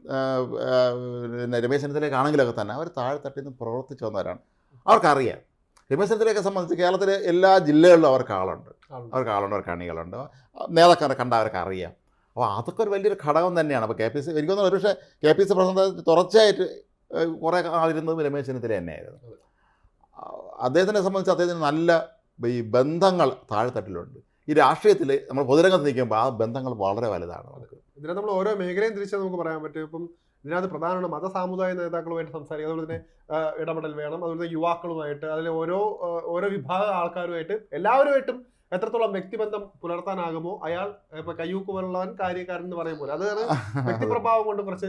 പിന്നെ രമേശ് ചെന്നിത്തലയ്ക്കാണെങ്കിലൊക്കെ തന്നെ അവർ താഴെത്തട്ടിൽ നിന്ന് പ്രവർത്തിച്ചു വന്നവരാണ്. അവർക്കറിയാം. രമേശ് ചെന്നിത്തലയൊക്കെ സംബന്ധിച്ച് കേരളത്തിലെ എല്ലാ ജില്ലകളിലും അവർക്ക് ആളുണ്ട്, അവർക്ക് അണികളുണ്ട്, നേതാക്കളെ കണ്ട അവർക്ക് അറിയാം. അപ്പോൾ അതൊക്കെ ഒരു വലിയൊരു ഘടകം തന്നെയാണ്. അപ്പോൾ KPC എനിക്ക് തോന്നുന്നു ഒരുപക്ഷെ KPC പ്രസിഡന്റ് തുടർച്ചയായിട്ട് കുറേ ആളിരുന്നതും രമേശ് ചെന്നിത്തല തന്നെയായിരുന്നു. അദ്ദേഹത്തിനെ സംബന്ധിച്ച് അദ്ദേഹത്തിന് നല്ല ഈ ബന്ധങ്ങൾ താഴെത്തട്ടിലുണ്ട്. ഈ രാഷ്ട്രീയത്തിൽ നമ്മൾ പൊതുരംഗത്ത് നിൽക്കുമ്പോൾ ആ ബന്ധങ്ങൾ വളരെ വലുതാണ്. നമുക്ക് ഇതിനെ നമ്മൾ ഓരോ മേഖലയും തിരിച്ചാൽ നമുക്ക് പറയാൻ പറ്റും. ഇപ്പം ഇതിനകത്ത് പ്രധാനമാണ് മത സാമുദായിക നേതാക്കളുമായിട്ട് സംസാരിക്കുക, അതുപോലെ തന്നെ ഇടപെടൽ വേണം, അതുപോലെ തന്നെ യുവാക്കളുമായിട്ട്, അതിലെ ഓരോ വിഭാഗം ആൾക്കാരുമായിട്ട് എല്ലാവരുമായിട്ടും എത്രത്തോളം വ്യക്തിബന്ധം പുലർത്താനാകുമോ അയാൾ ഇപ്പൊ കയ്യൂക്ക് പോലുള്ളവൻ കാര്യക്കാരൻ എന്ന് പറയും പോലെ അതാണ് വ്യക്തിപ്രഭാവം കൊണ്ട് കുറച്ച്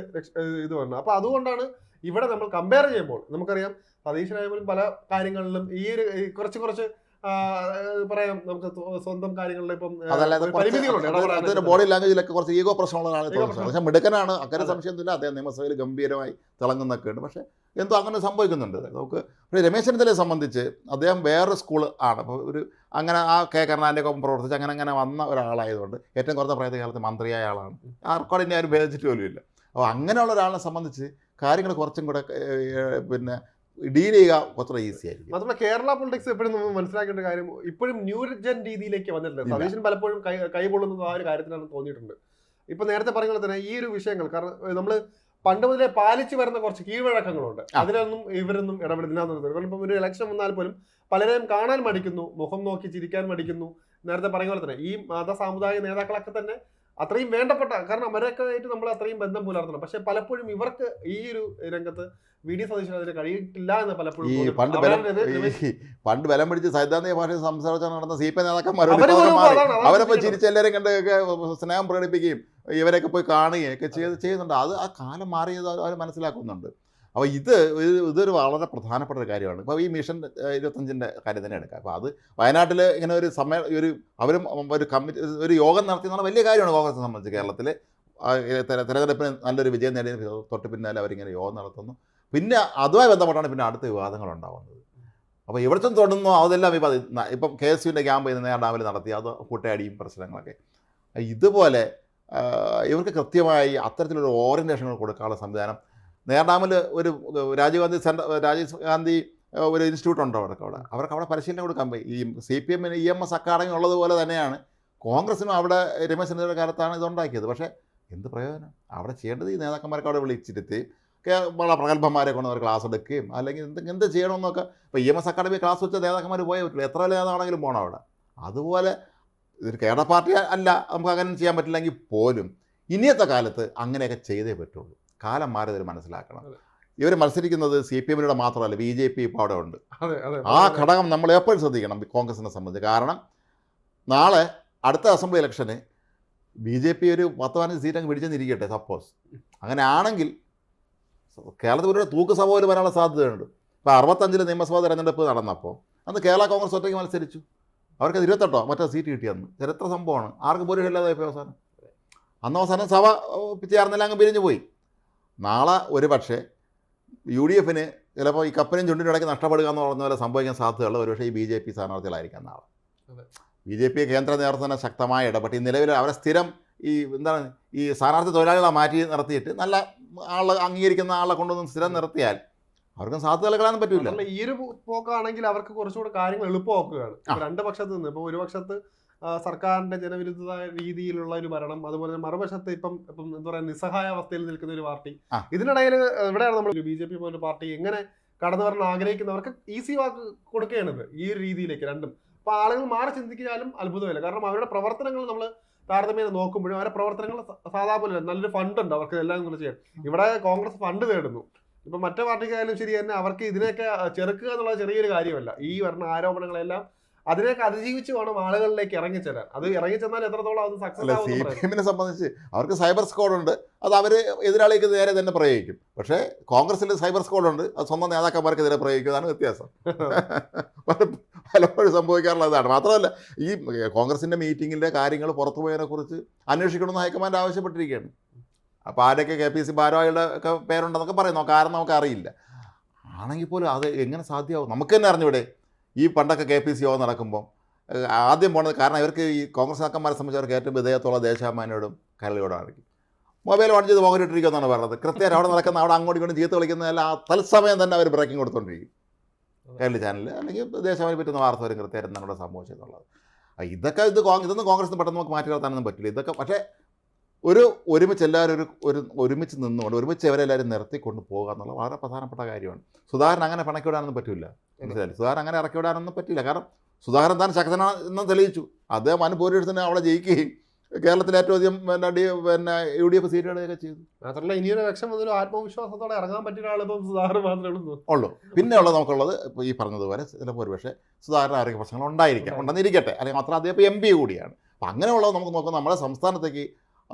ഇത് വന്നത്. അപ്പൊ അതുകൊണ്ടാണ് ഇവിടെ നമ്മൾ കമ്പയർ ചെയ്യുമ്പോൾ നമുക്കറിയാം സതീശനായ പോലും പല കാര്യങ്ങളിലും ഈ ഒരു കുറച്ച് പറയാം നമുക്ക് സ്വന്തം കാര്യങ്ങളിൽ ഇപ്പം പരിമിതികളുണ്ട്. ബോഡി ലാംഗ്വേജിലൊക്കെ കുറച്ച് ഈഗോ പ്രശ്നമുള്ളതാണ്. പക്ഷേ മിടുക്കനാണ്, അക്കാര്യം സംശയമൊന്നുമില്ല. അദ്ദേഹം നിയമസഭയിൽ ഗംഭീരമായി തിളങ്ങുന്നൊക്കെ ഉണ്ട്. പക്ഷേ എന്തോ അങ്ങനെ സംഭവിക്കുന്നുണ്ട് നമുക്ക്. പക്ഷേ രമേശ് ചെന്നിത്തലയെ സംബന്ധിച്ച് അദ്ദേഹം വേറൊരു സ്കൂൾ ആണ്. അപ്പോൾ ഒരു അങ്ങനെ ആ കെ കരുണാകരൻ്റെ ഒപ്പം പ്രവർത്തിച്ച് അങ്ങനെ വന്ന ഒരാളായതുകൊണ്ട് ഏറ്റവും കുറഞ്ഞ പ്രായകാലത്ത് മന്ത്രിയായ ആളാണ്. ആ റെക്കോർഡിനെ ആരും ഭേദിച്ചിട്ട് പോലുമില്ല. അപ്പോൾ അങ്ങനെയുള്ള ഒരാളെ സംബന്ധിച്ച് കാര്യങ്ങൾ കുറച്ചും കൂടെ പിന്നെ ഡീൽ ചെയ്യുക കുറച്ചുകൂടെ ഈസി ആയിരിക്കും. മാത്രമല്ല കേരള പൊളിറ്റിക്സ് എപ്പോഴും നമ്മൾ മനസ്സിലാക്കേണ്ട കാര്യം ഇപ്പോഴും ന്യൂജൻ രീതിയിലേക്ക് വന്നിട്ടുണ്ട്. സതീശൻ പലപ്പോഴും കൈകൊള്ളുന്നത് ആ ഒരു കാര്യത്തിലാണ് തോന്നിയിട്ടുണ്ട്. ഇപ്പൊ നേരത്തെ പറഞ്ഞ പോലെ തന്നെ ഈ ഒരു വിഷയങ്ങൾ കാരണം നമ്മൾ പണ്ട് മുതലേ പാലിച്ചു വരുന്ന കുറച്ച് കീഴ്വഴക്കങ്ങളുണ്ട്. അതിലൊന്നും ഇവരൊന്നും ഇടപെടുന്നില്ല. ഇപ്പം ഒരു ഇലക്ഷൻ വന്നാൽ പോലും പലരെയും കാണാൻ മടിക്കുന്നു, മുഖം നോക്കി ചിരിക്കാൻ മടിക്കുന്നു. നേരത്തെ പറഞ്ഞ പോലെ തന്നെ ഈ മത സാമുദായിക നേതാക്കളൊക്കെ തന്നെ അത്രയും വേണ്ടപ്പെട്ട, കാരണം അവരൊക്കെ ആയിട്ട് നമ്മൾ അത്രയും ബന്ധം പുലർത്തണം. പക്ഷെ പലപ്പോഴും ഇവർക്ക് ഈ ഒരു രംഗത്ത് വി ഡി സതീശൻ അതിന് കഴിയിട്ടില്ല എന്ന് പലപ്പോഴും പണ്ട് ബലം പിടിച്ച് സൈദ്ധാന്തിക ഭാഷയിൽ സംസാരിച്ചാൽ നടന്ന CPI നേതാക്കന്മാരോട് അവരപ്പോൾ ചിരിച്ച് എല്ലാവരും കണ്ടൊക്കെ സ്നേഹം പ്രകടിപ്പിക്കുകയും ഇവരൊക്കെ പോയി കാണുകയൊക്കെ ചെയ്യുന്നുണ്ട്. അത് ആ കാലം മാറിയത് അവർ മനസ്സിലാക്കുന്നുണ്ട്. അപ്പോൾ ഇതൊരു വളരെ പ്രധാനപ്പെട്ട ഒരു കാര്യമാണ്. ഇപ്പോൾ ഈ മിഷൻ 25ൻ്റെ കാര്യം തന്നെ എടുക്കാം. അപ്പോൾ അത് വയനാട്ടിൽ ഇങ്ങനെ ഒരു അവരും ഒരു യോഗം നടത്തിയെന്നാണ് വലിയ കാര്യമാണ് കോൺഗ്രസിനെ സംബന്ധിച്ച്. കേരളത്തിൽ തെരഞ്ഞെടുപ്പിന് നല്ലൊരു വിജയം നേടിയതിന് തൊട്ട് പിന്നാലെ അവരിങ്ങനെ യോഗം നടത്തുന്നു. പിന്നെ അതുമായി ബന്ധപ്പെട്ടാണ് പിന്നെ അടുത്ത വിവാദങ്ങളുണ്ടാകുന്നത്. അപ്പോൾ ഇവിടുത്തെ തുടർന്നു അതെല്ലാം വിവാദം. ഇപ്പം KSUവിൻ്റെ ക്യാമ്പ് ഡാമിൽ നടത്തി, അത് കൂട്ടയടിയും പ്രശ്നങ്ങളൊക്കെ. ഇതുപോലെ ഇവർക്ക് കൃത്യമായി അത്തരത്തിലൊരു ഓറിയൻറ്റേഷനുകൾ കൊടുക്കാനുള്ള സംവിധാനം നേർഡാമിൽ ഒരു രാജീവ് ഗാന്ധി ഒരു ഇൻസ്റ്റിറ്റ്യൂട്ട് ഉണ്ടോ അവർക്ക് അവിടെ പരിശീലനം കൊടുക്കാൻ പോയി. ഈ CPM EMS അക്കാഡമി ഉള്ളതുപോലെ തന്നെയാണ് കോൺഗ്രസിനും അവിടെ രമേശ് ചെന്നിത്തലയുടെ കാലത്താണ് ഇതുണ്ടാക്കിയത്. പക്ഷേ എന്ത് പ്രയോജനം? അവിടെ ചെയ്യേണ്ടത് ഈ നേതാക്കന്മാർക്ക് അവിടെ വിളിച്ചിരുത്തി വളരെ പ്രഗത്ഭന്മാരെ കൊണ്ട് അവർ ക്ലാസ് എടുക്കുകയും അല്ലെങ്കിൽ എന്ത് ചെയ്യണമെന്നൊക്കെ. ഇപ്പോൾ EMS അക്കാഡമി ക്ലാസ് വെച്ച നേതാക്കന്മാർ പോയേ പറ്റില്ല. എത്ര വലിയ നേതാവാണെങ്കിലും പോകണം അവിടെ. അതുപോലെ ഇതൊരു കേരള പാർട്ടി അല്ല, നമുക്ക് അങ്ങനെ ചെയ്യാൻ പറ്റില്ലെങ്കിൽ പോലും ഇനിയത്തെ കാലത്ത് അങ്ങനെയൊക്കെ ചെയ്തേ പറ്റുള്ളൂ. കാലം മാറിയതൊരു മനസ്സിലാക്കണം. ഇവർ മത്സരിക്കുന്നത് CPMലൂടെ മാത്രമല്ല, BJP ഇപ്പോൾ അവിടെ ഉണ്ട്. ആ ഘടകം നമ്മൾ എപ്പോഴും ശ്രദ്ധിക്കണം കോൺഗ്രസിനെ സംബന്ധിച്ച്. കാരണം നാളെ അടുത്ത അസംബ്ലി ഇലക്ഷന് BJP ഒരു 10-15 സീറ്റങ്ങ് പിടിച്ചെന്നിരിക്കട്ടെ, സപ്പോസ് അങ്ങനെ ആണെങ്കിൽ കേരളത്തിൽ ഒരു തൂക്കുസഭ പോലും വരാനുള്ള സാധ്യതയുണ്ട്. ഇപ്പോൾ 65 നിയമസഭാ തെരഞ്ഞെടുപ്പ് നടന്നപ്പോൾ അന്ന് കേരള കോൺഗ്രസ് ഒറ്റയ്ക്ക് മത്സരിച്ചു. അവർക്ക് 28 മറ്റേ സീറ്റ് കിട്ടിയെന്ന് ചരിത്ര സംഭവമാണ്. ആർക്കും പോലും ഇല്ലാതായി പോയി അവസാനം. അന്ന് അവസാനം സഭ ചേർന്നെല്ലാം അങ്ങ് പിരിഞ്ഞു പോയി. നാളെ ഒരു പക്ഷേ UDFന് ചിലപ്പോൾ ഈ കപ്പനും ചുണ്ടിനും ഇടയ്ക്ക് നഷ്ടപ്പെടുക എന്ന് പറഞ്ഞ പോലെ സംഭവിക്കാൻ സാധ്യതയുള്ള ഒരുപക്ഷേ ഈ BJP സ്ഥാനാർത്ഥികളായിരിക്കാം നാളെ. BJP കേന്ദ്ര നേതൃത്വം ശക്തമായി ഇടപെട്ട് ഈ നിലവിൽ അവരെ സ്ഥിരം ഈ എന്താണ് ഈ സ്ഥാനാർത്ഥി തൊഴിലാളികളെ മാറ്റി നിർത്തിയിട്ട് നല്ല ആളെ അംഗീകരിക്കുന്ന ആളെ കൊണ്ടൊന്നും സ്ഥിരം നിർത്തിയാൽ അവർക്കും സാധ്യതകൾ കളയാൻ പറ്റില്ല. ഈ ഒരു പോക്കാണെങ്കിൽ അവർക്ക് കുറച്ചുകൂടെ കാര്യങ്ങൾ എളുപ്പമാക്കുകയാണ്. രണ്ട് പക്ഷത്ത് നിന്ന് ഇപ്പോൾ ഒരു പക്ഷത്ത് സർക്കാരിന്റെ ജനവിരുദ്ധ രീതിയിലുള്ള ഒരു ഭരണം, അതുപോലെ തന്നെ മറുവശത്ത് ഇപ്പം എന്താ പറയുക നിസ്സഹായാവസ്ഥയിൽ നിൽക്കുന്ന ഒരു പാർട്ടി. ഇതിനിടയിൽ ഇവിടെയാണ് നമ്മൾ BJP പോലൊരു പാർട്ടി എങ്ങനെ കടന്നു വരണം ആഗ്രഹിക്കുന്നവർക്ക് ഈസി വാക്ക് കൊടുക്കുകയാണിത് ഈ ഒരു രീതിയിലേക്ക് രണ്ടും. അപ്പൊ ആളുകൾ മാറി ചിന്തിക്കാനും അത്ഭുതമില്ല. കാരണം അവരുടെ പ്രവർത്തനങ്ങൾ നമ്മൾ താരതമ്യേന നോക്കുമ്പോഴും അവരുടെ പ്രവർത്തനങ്ങൾ സാധാ പോലെ നല്ലൊരു ഫണ്ട് ഉണ്ട് അവർക്ക് എല്ലാം കൂടെ ചെയ്യാൻ. ഇവിടെ കോൺഗ്രസ് ഫണ്ട് തേടുന്നു. ഇപ്പൊ മറ്റേ പാർട്ടിക്കായാലും ശരി തന്നെ അവർക്ക് ഇതിനെയൊക്കെ ചെറുക്കുക എന്നുള്ളത് ചെറിയൊരു കാര്യമല്ല. ഈ വരുന്ന ആരോപണങ്ങളെല്ലാം അതിനെയൊക്കെ അതിജീവിച്ച് വേണം ആളുകളിലേക്ക് ഇറങ്ങിച്ചെല്ലാൻ. അത് ഇറങ്ങിച്ചെന്നാൽ എത്രത്തോളം അത് സക്സസ് ആവും. CPM-നെ സംബന്ധിച്ച് അവർക്ക് സൈബർ സ്ക്വാഡ് ഉണ്ട്, അത് അവർ എതിരാളിക്ക് നേരെ തന്നെ പ്രയോഗിക്കും. പക്ഷേ കോൺഗ്രസിൽ സൈബർ സ്ക്വാഡ് ഉണ്ട്, അത് സ്വന്തം നേതാക്കന്മാർക്കെതിരെ പ്രയോഗിക്കുന്നതാണ് വ്യത്യാസം. പലപ്പോഴും സംഭവിക്കാറുള്ള ഇതാണ്. മാത്രമല്ല ഈ കോൺഗ്രസിൻ്റെ മീറ്റിങ്ങിൻ്റെ കാര്യങ്ങൾ പുറത്തു പോയതിനെക്കുറിച്ച് അന്വേഷിക്കണമെന്ന് ഹൈക്കമാൻഡ് ആവശ്യപ്പെട്ടിരിക്കുകയാണ്. അപ്പോൾ ആരൊക്കെ KPC ഭാരവാഹികളുടെ ഒക്കെ പേരുണ്ടെന്നൊക്കെ പറയുന്നു, കാരണം നമുക്ക് അറിയില്ല. ആണെങ്കിൽ പോലും അത് എങ്ങനെ സാധ്യമാവും? നമുക്ക് തന്നെ അറിഞ്ഞൂടെ? ഈ പണ്ടൊക്കെ KPC യോഗം നടക്കുമ്പോൾ ആദ്യം പോണത്, കാരണം ഇവർക്ക് ഈ കോൺഗ്രസ് നേതാക്കന്മാരെ സംബന്ധിച്ച് അവർക്ക് ഏറ്റവും വിധേയത്തോളം ദേശാഭിമാനിയോടും കരളിയോടും ആയിരിക്കും. മൊബൈൽ ഓൺ ചെയ്ത് പോകട്ടിരിക്കുമെന്നാണ് പറഞ്ഞത്. കൃത്യമായിട്ട് അവിടെ നടക്കുന്ന അവിടെ അങ്ങോട്ടും ഇങ്ങോട്ടും ചീത്ത കളിക്കുന്നതെല്ലാം തത്സമയം തന്നെ അവർ ബ്രേക്കിംഗ് കൊടുത്തുകൊണ്ടിരിക്കും. കരളി ചാനലിൽ അല്ലെങ്കിൽ ദേശാഭിമാനി പറ്റുന്ന വാർത്ത വരും കൃത്യമായിട്ട് എന്താണ് ഇവിടെ സംഭവിച്ചതെന്നുള്ളത്. ഇതൊന്നും കോൺഗ്രസിന് പെട്ടെന്ന് നമുക്ക് മാറ്റി നിർത്താനൊന്നും പറ്റില്ല. ഇതൊക്കെ പക്ഷേ ഒരുമിച്ച് എല്ലാവരും ഒരുമിച്ച് നിന്നുകൊണ്ട് ഒരുമിച്ച് അവരെല്ലാവരും നിർത്തിക്കൊണ്ട് പോകുക എന്നുള്ളത് വളരെ പ്രധാനപ്പെട്ട കാര്യമാണ്. സുധാകരൻ അങ്ങനെ പണക്കി വിടാനൊന്നും പറ്റില്ല. മനസ്സിലായി? സുധാകരൻ അങ്ങനെ ഇറക്കി വിടാനൊന്നും പറ്റില്ല. കാരണം സുധാകരൻ താൻ ശക്തനാണെന്ന് തെളിയിച്ചു. അദ്ദേഹം അനുഭൂരിടത്തിന് അവിടെ ജയിക്കുകയും കേരളത്തിൽ ഏറ്റവും അധികം UDF സീറ്റുകളൊക്കെ ചെയ്തു. മാത്രമല്ല ഇനിയൊരു ലക്ഷം മുതൽ ആത്മവിശ്വാസത്തോടെ ഇറങ്ങാൻ പറ്റിയ ആളിപ്പം സുധാകരൻ മാത്രമേ ഉള്ളൂ. പിന്നെ ഉള്ളത് നമുക്കുള്ളത് ഇപ്പോൾ ഈ പറഞ്ഞതുപോലെ ചിലപ്പോൾ ഒരുപക്ഷെ സുധാകരൻ ആരോഗ്യ പ്രശ്നങ്ങൾ ഉണ്ടായിരിക്കാം, ഉണ്ടെന്നിരിക്കട്ടെ, അല്ലെങ്കിൽ മാത്രം അദ്ദേഹം ഇപ്പോൾ MP കൂടിയാണ്. അപ്പം അങ്ങനെയുള്ളത് നമുക്ക് നോക്കുമ്പോൾ നമ്മുടെ സംസ്ഥാനത്തേക്ക്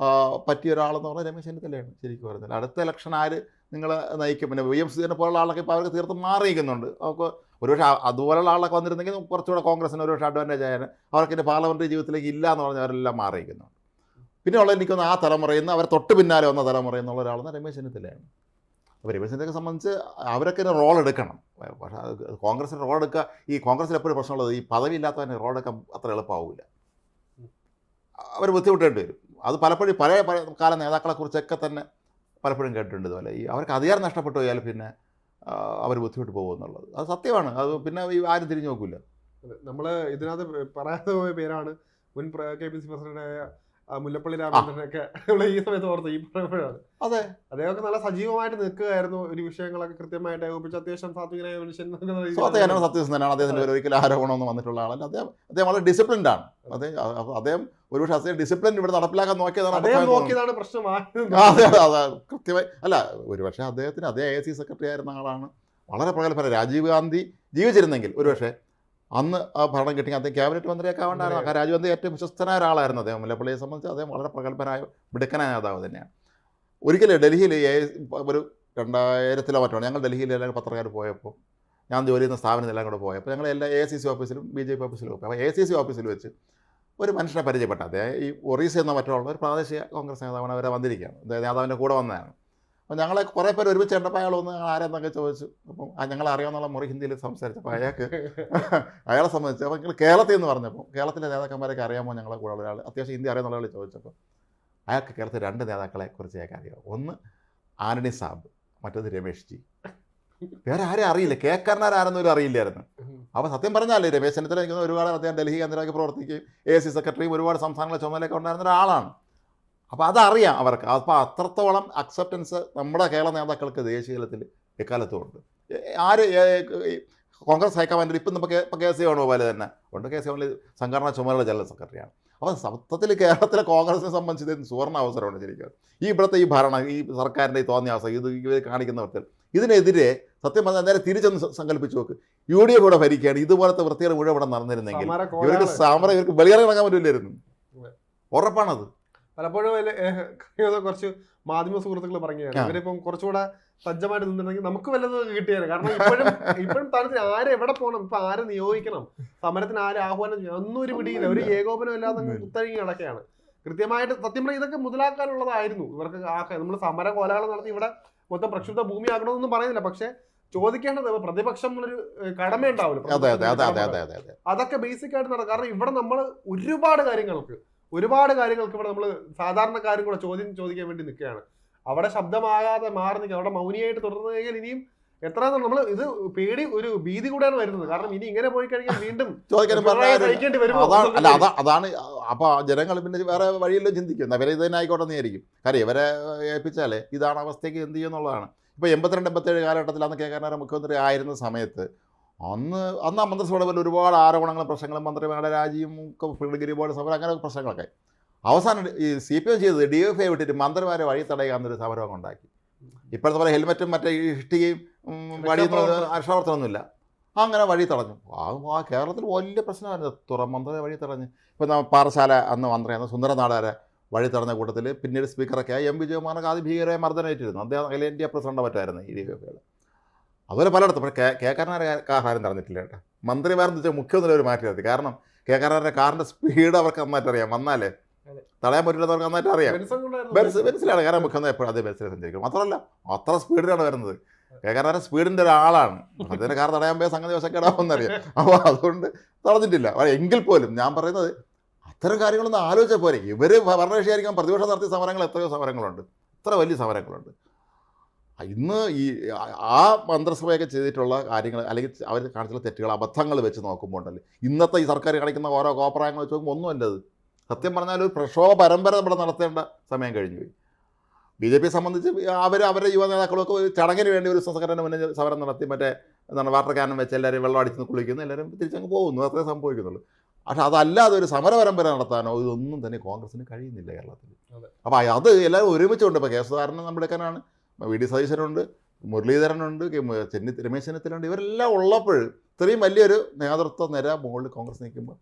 പറ്റിയ ഒരാളെന്ന് പറഞ്ഞാൽ രമേശ് ചെന്നിത്തലയാണ്. ശരിക്കും പറഞ്ഞാൽ അടുത്ത ഇലക്ഷൻ ആര് നിങ്ങളെ നയിക്കും? പിന്നെ VMC പോലുള്ള ആളൊക്കെ ഇപ്പോൾ അവർക്ക് തീർത്തും മാറിയിരിക്കുന്നുണ്ട്. അവർക്ക് ഒരുപക്ഷെ അതുപോലുള്ള ആളൊക്കെ വന്നിരുന്നെങ്കിൽ കുറച്ചുകൂടെ കോൺഗ്രസിന് ഒരുപക്ഷെ അഡ്വാൻറ്റേജ് ആയാലും അവർക്ക് പാർലമെൻ്ററി ജീവിതത്തിലേക്ക് ഇല്ല എന്ന് പറഞ്ഞാൽ അവരെല്ലാം മാറിയിരിക്കുന്നുണ്ട്. പിന്നെ ഉള്ള എനിക്കൊന്ന് ആ തലമുറയിൽ നിന്ന് അവർ തൊട്ട് പിന്നാലെ വന്ന തലമുറയിൽ നിന്നുള്ള ഒരാളെന്ന് രമേശ് ചെന്നിത്തലയാണ്. അപ്പോൾ രമേശ് ചെന്നിത്തലയെ സംബന്ധിച്ച് അവരൊക്കെ റോൾ എടുക്കണം. പക്ഷേ കോൺഗ്രസിന് റോൾ എടുക്കുക, ഈ കോൺഗ്രസിൽ എപ്പോഴും പ്രശ്നമുള്ളത് ഈ പദവി ഇല്ലാത്തവന് റോൾ എടുക്കാൻ അത്ര എളുപ്പമാവില്ല. അവർ ബുദ്ധിമുട്ടേണ്ടി വരും. അത് പലപ്പോഴും പഴയ കാല നേതാക്കളെക്കുറിച്ചൊക്കെ തന്നെ പലപ്പോഴും കേട്ടിട്ടുണ്ട്. ഇതുപോലെ ഈ അവർക്ക് അധികാരം നഷ്ടപ്പെട്ടു പോയാൽ പിന്നെ അവർ ബുദ്ധിമുട്ട് പോകുമെന്നുള്ളത് അത് സത്യമാണ്. അത് പിന്നെ ആരും തിരിഞ്ഞു നോക്കില്ല. നമ്മൾ ഇതിനകത്ത് പറയാതെ പോയ പേരാണ് മുൻ KPC പ്രസിഡന്റായ മുല്ലപ്പള്ളി രാമചന്ദ്രനൊക്കെ നമ്മൾ ഈ സമയത്ത് ഓർത്ത് ഈ പറയുമ്പോഴാണ്. അതെ, അദ്ദേഹമൊക്കെ നല്ല സജീവമായിട്ട് നിൽക്കുകയായിരുന്നു. ഒരു വിഷയങ്ങളൊക്കെ കൃത്യമായിട്ട് ഏകോപിച്ച് അത്യാവശ്യം സാത്വികനായ മനുഷ്യൻ. സത്യസന്ധനാണ്. അദ്ദേഹത്തിന് ഒരിക്കലും ആരോപണമൊന്നും വന്നിട്ടുള്ള ആളല്ല. അദ്ദേഹം വളരെ ഡിസിപ്ലിൻഡ് ആണ്. അദ്ദേഹം ഒരുപക്ഷെ അദ്ദേഹം ഡിസിപ്ലിൻ ഇവിടെ നടപ്പിലാക്കാൻ നോക്കിയതാണ് പ്രശ്നമായത്. അതെ, കൃത്യമായി അല്ല. ഒരുപക്ഷെ അദ്ദേഹത്തിന് അതേ AIC സെക്രട്ടറി ആയിരുന്ന ആളാണ്. വളരെ പ്രഗത്ഭനായ രാജീവ് ഗാന്ധി ജീവിച്ചിരുന്നെങ്കിൽ ഒരുപക്ഷെ അന്ന് ആ ഭരണം കിട്ടിയെങ്കിൽ അദ്ദേഹം ക്യാബിനറ്റ് മന്ത്രിയൊക്കെ ആവേണ്ടായിരുന്നു. രാജീവ് ഗാന്ധി ഏറ്റവും വിശ്വസ്തനായ ഒരാളായിരുന്നു അദ്ദേഹം. മുല്ലപ്പള്ളിയെ സംബന്ധിച്ച് അദ്ദേഹം വളരെ പ്രഗത്ഭനായ മിടുക്കനായ നേതാവ് തന്നെയാണ്. ഒരിക്കലും ഡൽഹിയിൽ ഒരു 2000 മറ്റാണ് ഞങ്ങൾ ഡൽഹിയിൽ എല്ലാം പത്രക്കാർ പോയപ്പോൾ, ഞാൻ ജോലി ചെയ്യുന്ന സ്ഥാപനത്തിലെല്ലാം കൂടെ പോയപ്പോൾ ഞങ്ങൾ എല്ലാ AICC ഓഫീസിലും BJP ഓഫീസിലും പോയി. അപ്പോൾ AICC ഓഫീസിൽ വെച്ച് ഒരു മനുഷ്യനെ പരിചയപ്പെട്ട അദ്ദേഹം ഈ ഒറീസ എന്ന മറ്റുള്ള ഒരു പ്രാദേശിക കോൺഗ്രസ് നേതാവാണ്. അവരെ വന്നിരിക്കുകയാണ്, നേതാവിൻ്റെ കൂടെ വന്നതാണ്. അപ്പോൾ ഞങ്ങളെ കുറേ പേര് ഒരുമിച്ച് കണ്ടപ്പോൾ അയാൾ ഒന്ന് ആരെന്നൊക്കെ ചോദിച്ചു. അപ്പം ഞങ്ങളെ അറിയാവുന്ന മുറി ഹിന്ദിയിൽ സംസാരിച്ചപ്പോൾ അയാളെ സംബന്ധിച്ച് അപ്പോൾ നിങ്ങൾ കേരളത്തിൽ നിന്ന് പറഞ്ഞപ്പോൾ കേരളത്തിലെ നേതാക്കന്മാരൊക്കെ അറിയാമോ ഞങ്ങളെ കൂടെ ഒരാൾ അത്യാവശ്യം ഹിന്ദി അറിയാവുന്ന ആൾ ചോദിച്ചപ്പോൾ അയാൾക്ക് കേരളത്തിൽ 2 നേതാക്കളെ കുറിച്ച് അയാൾക്ക് അറിയാം. ഒന്ന് ആന്റണി സാബ്, മറ്റേത് രമേഷ് ജി. വേറെ ആരും അറിയില്ല, കേൾക്കാരനാരെന്നൊരു അറിയില്ലായിരുന്നു. അപ്പോൾ സത്യം പറഞ്ഞാൽ രമേശ് ചെന്നിത്തല എനിക്ക് ഒരുപാട് അദ്ദേഹം ഡൽഹി കേന്ദ്രമാക്കി പ്രവർത്തിക്കുകയും AIC സെക്രട്ടറിയും ഒരുപാട് സംസ്ഥാനങ്ങളെ ചുമതലയൊക്കെ ഉണ്ടായിരുന്ന ഒരാളാണ്. അപ്പോൾ അതറിയാം അവർക്ക്. അപ്പോൾ അത്രത്തോളം അക്സെപ്റ്റൻസ് നമ്മുടെ കേരള നേതാക്കൾക്ക് ദേശീയ തലത്തിൽ എക്കാലത്തും ഉണ്ട്. കോൺഗ്രസ് ഹൈക്കമാൻഡിൽ ഇപ്പം നമുക്ക് KC വേണുഗോപാൽ തന്നെ ഉണ്ട്. KC വേണുഗോപാൽ സംഘടനാ ചുമതല ജനറൽ സെക്രട്ടറിയാണ്. അപ്പോൾ സത്യത്തിൽ കേരളത്തിലെ കോൺഗ്രസിനെ സംബന്ധിച്ച് ഇത് സുവർണ്ണ അവസരമാണ് ശരിക്കും. ഇവിടുത്തെ ഈ ഭരണം, ഈ സർക്കാരിൻ്റെ ഈ തോന്നിയാസം ഇത് കാണിക്കുന്നവർക്ക് ഇതിനെതിരെ സത്യം പറഞ്ഞാൽ നേരെ തിരിച്ചൊന്ന് സങ്കല്പിച്ച് നോക്ക്. UDF ഇവിടെ ഭരിക്കുകയാണ്, ഇതുപോലത്തെ വൃത്തികൾ മുഴുവൻ ഇവിടെ നടന്നിരുന്നെങ്കിൽ ഇവർക്ക് വെളിയിറങ്ങാൻ പറ്റില്ലായിരുന്നു. ഉറപ്പാണത്. പലപ്പോഴും കുറച്ച് മാധ്യമ സുഹൃത്തുക്കൾ പറയുകയാണ് ഇവരിപ്പം കുറച്ചുകൂടെ സജ്ജമായിട്ട് നിന്നിട്ടുണ്ടെങ്കിൽ നമുക്ക് വല്ലതും കിട്ടിയാണ്. കാരണം ഇപ്പോഴും താരത്തിന് ആരെ എവിടെ പോകണം, ഇപ്പൊ ആരെ നിയോഗിക്കണം, സമരത്തിന് ആരെ ആഹ്വാനം ചെയ്യണം, ഒന്നും ഒരു പിടിയില്ല. ഒരു ഏകോപനം ഇല്ലാതെ കുത്തഴിഞ്ഞ് കിടക്കുകയാണ്. കൃത്യമായിട്ട് സത്യം പറഞ്ഞാൽ ഇതൊക്കെ മുതലാക്കാനുള്ളതായിരുന്നു ഇവർക്ക്. നമ്മൾ സമര കോലാഹലം നടത്തി ഇവിടെ മൊത്തം പ്രക്ഷുബ്ധ ഭൂമിയാകണമെന്നൊന്നും പറയുന്നില്ല. പക്ഷെ ചോദിക്കേണ്ടത് പ്രതിപക്ഷം എന്നൊരു കടമ ഉണ്ടാവില്ല. അതൊക്കെ ബേസിക് ആയിട്ട് നടക്കും. കാരണം ഇവിടെ നമ്മൾ ഒരുപാട് കാര്യങ്ങൾക്ക് ഇവിടെ നമ്മൾ സാധാരണക്കാരും കൂടെ ചോദിക്കാൻ വേണ്ടി നിൽക്കുകയാണ്. അവിടെ ശബ്ദമാകാതെ മാറി നിൽക്കുക, അവിടെ മൗനിയായിട്ട് തുടർന്നു കഴിഞ്ഞാൽ ഇനിയും എത്ര നമ്മൾ ഇത് പേടി ഒരു ഭീതി കൂടെയാണ് വരുന്നത്. കാരണം ഇനി ഇങ്ങനെ പോയി കഴിഞ്ഞാൽ വീണ്ടും സഹിക്കേണ്ടി വരും. അതാണ്. അപ്പൊ ജനങ്ങൾ പിന്നെ വേറെ വഴിയെല്ലാം ചിന്തിക്കും, ഇവരെ ഇത് തന്നെ ആയിക്കോട്ടെ എന്നായിരിക്കും. കാര്യം ഇവരെ ഏൽപ്പിച്ചാലേ ഇതാണ് അവസ്ഥയ്ക്ക് എന്ത് ചെയ്യുന്നുള്ളതാണ്. ഇപ്പോൾ 82-87 കാലഘട്ടത്തിൽ അന്ന് കെ.കരുണാകരൻ മുഖ്യമന്ത്രി ആയിരുന്ന സമയത്ത് അന്ന് ആ മന്ത്രിസഭയുടെ പേരിൽ ഒരുപാട് ആരോപണങ്ങളും പ്രശ്നങ്ങളും മന്ത്രിമാരുടെ രാജിയും ഫിൽഡ് ബോർഡ് സമരം അങ്ങനെ പ്രശ്നങ്ങളൊക്കെ. അവസാനം ഈ CPM ചെയ്തത് DFI വിട്ടിട്ട് മന്ത്രിമാരെ വഴി തടയുക എന്നൊരു സമരം ഉണ്ടാക്കി. ഇപ്പോഴത്തെ പോലെ ഹെൽമെറ്റും മറ്റേ ഇഷ്ടികയും വഴിയൊന്നും രക്ഷാപ്രവർത്തനമൊന്നുമില്ല, അങ്ങനെ വഴി തടഞ്ഞു. ആ കേരളത്തിൽ വലിയ പ്രശ്നമായിരുന്നു. മന്ത്രിയെ വഴി തടഞ്ഞ് ഇപ്പോൾ പാറശാല അന്ന് മന്ത്രിയാണ് സുന്ദരനാടാരെ വഴി തടഞ്ഞ കൂട്ടത്തിൽ പിന്നീട് സ്പീക്കറൊക്കെ എം വിജയകുമാറിനൊക്കെ ആദ്യം ഭീകരമായ മർദ്ദനമേറ്റിരുന്നു. അദ്ദേഹം അഖിലേന്ത്യാ പ്രസിഡന്റ് പറ്റുമായിരുന്നു ഈ DFIയുടെ. അതുപോലെ പലയിടത്തും. പക്ഷേ കെ.കരുണാകരൻ തടഞ്ഞിട്ടില്ല കേട്ടോ. മന്ത്രിമാരെന്ന് വെച്ചാൽ മുഖ്യമന്ത്രി ഒരു മാറ്റി നിർത്തി. കാരണം കെ.കരുണാകരൻ്റെ കാറിൻ്റെ സ്പീഡ് അവർക്ക് നന്നായിട്ട് അറിയാം. വന്നാലേ തടയാൻ പറ്റില്ലെന്നവർക്ക് നന്നായിട്ട് അറിയാം. ബെൻസിലാണ്. കാരണം മുഖ്യമന്ത്രി എപ്പോഴും അതേ ബെൻസിൽ സഞ്ചരിക്കും. മാത്രമല്ല അത്ര സ്പീഡിലാണ് വരുന്നത്. കെ.കരുണാകരൻ സ്പീഡിൻ്റെ ഒരാളാണ്. അതിൻ്റെ കാർ തടയാൻ പോയ സംഗതി വശക്കേടാവുമെന്നറിയാം. അപ്പോൾ അതുകൊണ്ട് തടഞ്ഞിട്ടില്ല. എങ്കിൽ പോലും ഞാൻ പറയുന്നത് അത്തരം കാര്യങ്ങളൊന്നും ആലോചിച്ചാൽ പോരെ. ഇവർ ഭരണകക്ഷിയായിരിക്കും, പ്രതിപക്ഷം നടത്തിയ സമരങ്ങൾ എത്രയോ സമരങ്ങളുണ്ട്, ഇത്ര വലിയ സമരങ്ങളുണ്ട്. ഇന്ന് ഈ ആ മന്ത്രിസഭയൊക്കെ ചെയ്തിട്ടുള്ള കാര്യങ്ങൾ അല്ലെങ്കിൽ അവർ കാണിച്ചുള്ള തെറ്റുകൾ അബദ്ധങ്ങൾ വെച്ച് നോക്കുമ്പോൾ ഉണ്ടല്ലോ, ഇന്നത്തെ ഈ സർക്കാർ കാണിക്കുന്ന ഓരോ കോപ്രായങ്ങൾ വെച്ച് നോക്കുമ്പോൾ ഒന്നുമല്ലത്. സത്യം പറഞ്ഞാൽ ഒരു പ്രക്ഷോഭ പരമ്പര ഇവിടെ നടത്തേണ്ട സമയം കഴിഞ്ഞു പോയി. BJP സംബന്ധിച്ച് അവരുടെ യുവ നേതാക്കളൊക്കെ ചടങ്ങിന് വേണ്ടി ഒരു സംഘടന മുന്നേ സമരം നടത്തി, മറ്റേ എന്താണ് വാട്ടർ ക്യാനും വെച്ച് എല്ലാവരും വെള്ളം അടിച്ച് കുളിക്കുന്നു, എല്ലാവരും തിരിച്ചങ്ങ് പോകുന്നു, അത്രേ സംഭവിക്കുന്നുള്ളൂ. പക്ഷെ അതല്ലാതെ ഒരു സമര പരമ്പര നടത്താനോ ഇതൊന്നും തന്നെ കോൺഗ്രസിന് കഴിയുന്നില്ല കേരളത്തിൽ. അപ്പോൾ അത് എല്ലാവരും ഒരുമിച്ചുണ്ട്. ഇപ്പോൾ കെ.സുധാകരൻ നമ്മളെടുക്കാനാണ്, VD സതീശനുണ്ട്, മുരളീധരനുണ്ട്, രമേശ് ചെന്നിത്തലുണ്ട്. ഇവരെല്ലാം ഉള്ളപ്പോൾ ഇത്രയും വലിയൊരു നേതൃത്വ നിര മുകളിൽ കോൺഗ്രസ് നിൽക്കുമ്പോൾ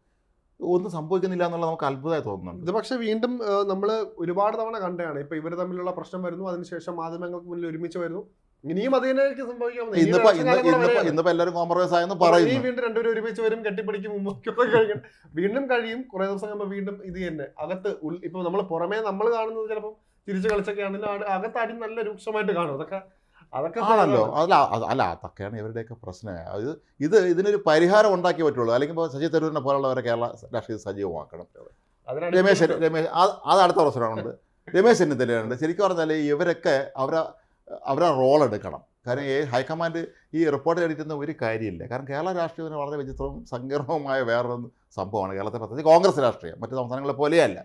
ഒന്നും സംഭവിക്കുന്നില്ല എന്നുള്ളത് നമുക്ക് അത്ഭുതമായി തോന്നുന്നുണ്ട്. ഇത് പക്ഷേ വീണ്ടും നമ്മൾ ഒരുപാട് തവണ കണ്ടതാണ്. ഇപ്പോൾ ഇവർ തമ്മിലുള്ള പ്രശ്നം വരുന്നു, അതിനുശേഷം മാധ്യമങ്ങൾക്ക് മുന്നിൽ ഒരുമിച്ച് വരുന്നു, ഇനിയും അതിനേക്ക് സംഭവിക്കാം. ഇന്നിപ്പോൾ എല്ലാവരും കോംപ്രമൈസ് ആയെന്ന് പറയുന്നു. വീണ്ടും രണ്ടുപേരും ഒരുമിച്ച് വരും, കെട്ടിപ്പിടിക്കും, വീണ്ടും കഴിയും. കുറേ ദിവസം കഴിയുമ്പോൾ വീണ്ടും ഇത് തന്നെ അകത്ത്. ഇപ്പോൾ നമ്മൾ പുറമേ നമ്മൾ കാണുന്നത് ചിലപ്പോൾ തിരിച്ചു കളിച്ചൊക്കെ ആണെങ്കിലും അകത്ത് അടി നല്ല രൂക്ഷമായിട്ട് കാണും. അതൊക്കെ ആണല്ലോ. അല്ല അതൊക്കെയാണ് ഇവരുടെയൊക്കെ പ്രശ്നം. ഇതിനൊരു പരിഹാരം ഉണ്ടാക്കിയേ പറ്റുള്ളൂ. അല്ലെങ്കിൽ ഇപ്പോൾ ശശി തരൂരിനെ പോലുള്ളവരെ കേരള രാഷ്ട്രീയം സജീവമാക്കണം. രമേശ് അത് അടുത്ത പ്രശ്നമുണ്ട്. രമേശ് ചെന്നിത്തലയുണ്ട്. ശരിക്കും പറഞ്ഞാൽ ഇവരൊക്കെ അവരെ റോൾ എടുക്കണം. കാരണം ഹൈക്കമാൻഡ് ഈ റിപ്പോർട്ട് എഡിറ്റുന്ന ഒരു കാര്യമില്ല. കാരണം കേരള രാഷ്ട്രീയത്തിന് വളരെ വിചിത്രവും സങ്കീർണവുമായ വേറൊരു സംഭവമാണ് കേരളത്തെ, പ്രത്യേകിച്ച് കോൺഗ്രസ് രാഷ്ട്രീയം മറ്റു സംസ്ഥാനങ്ങളെ പോലെയല്ല.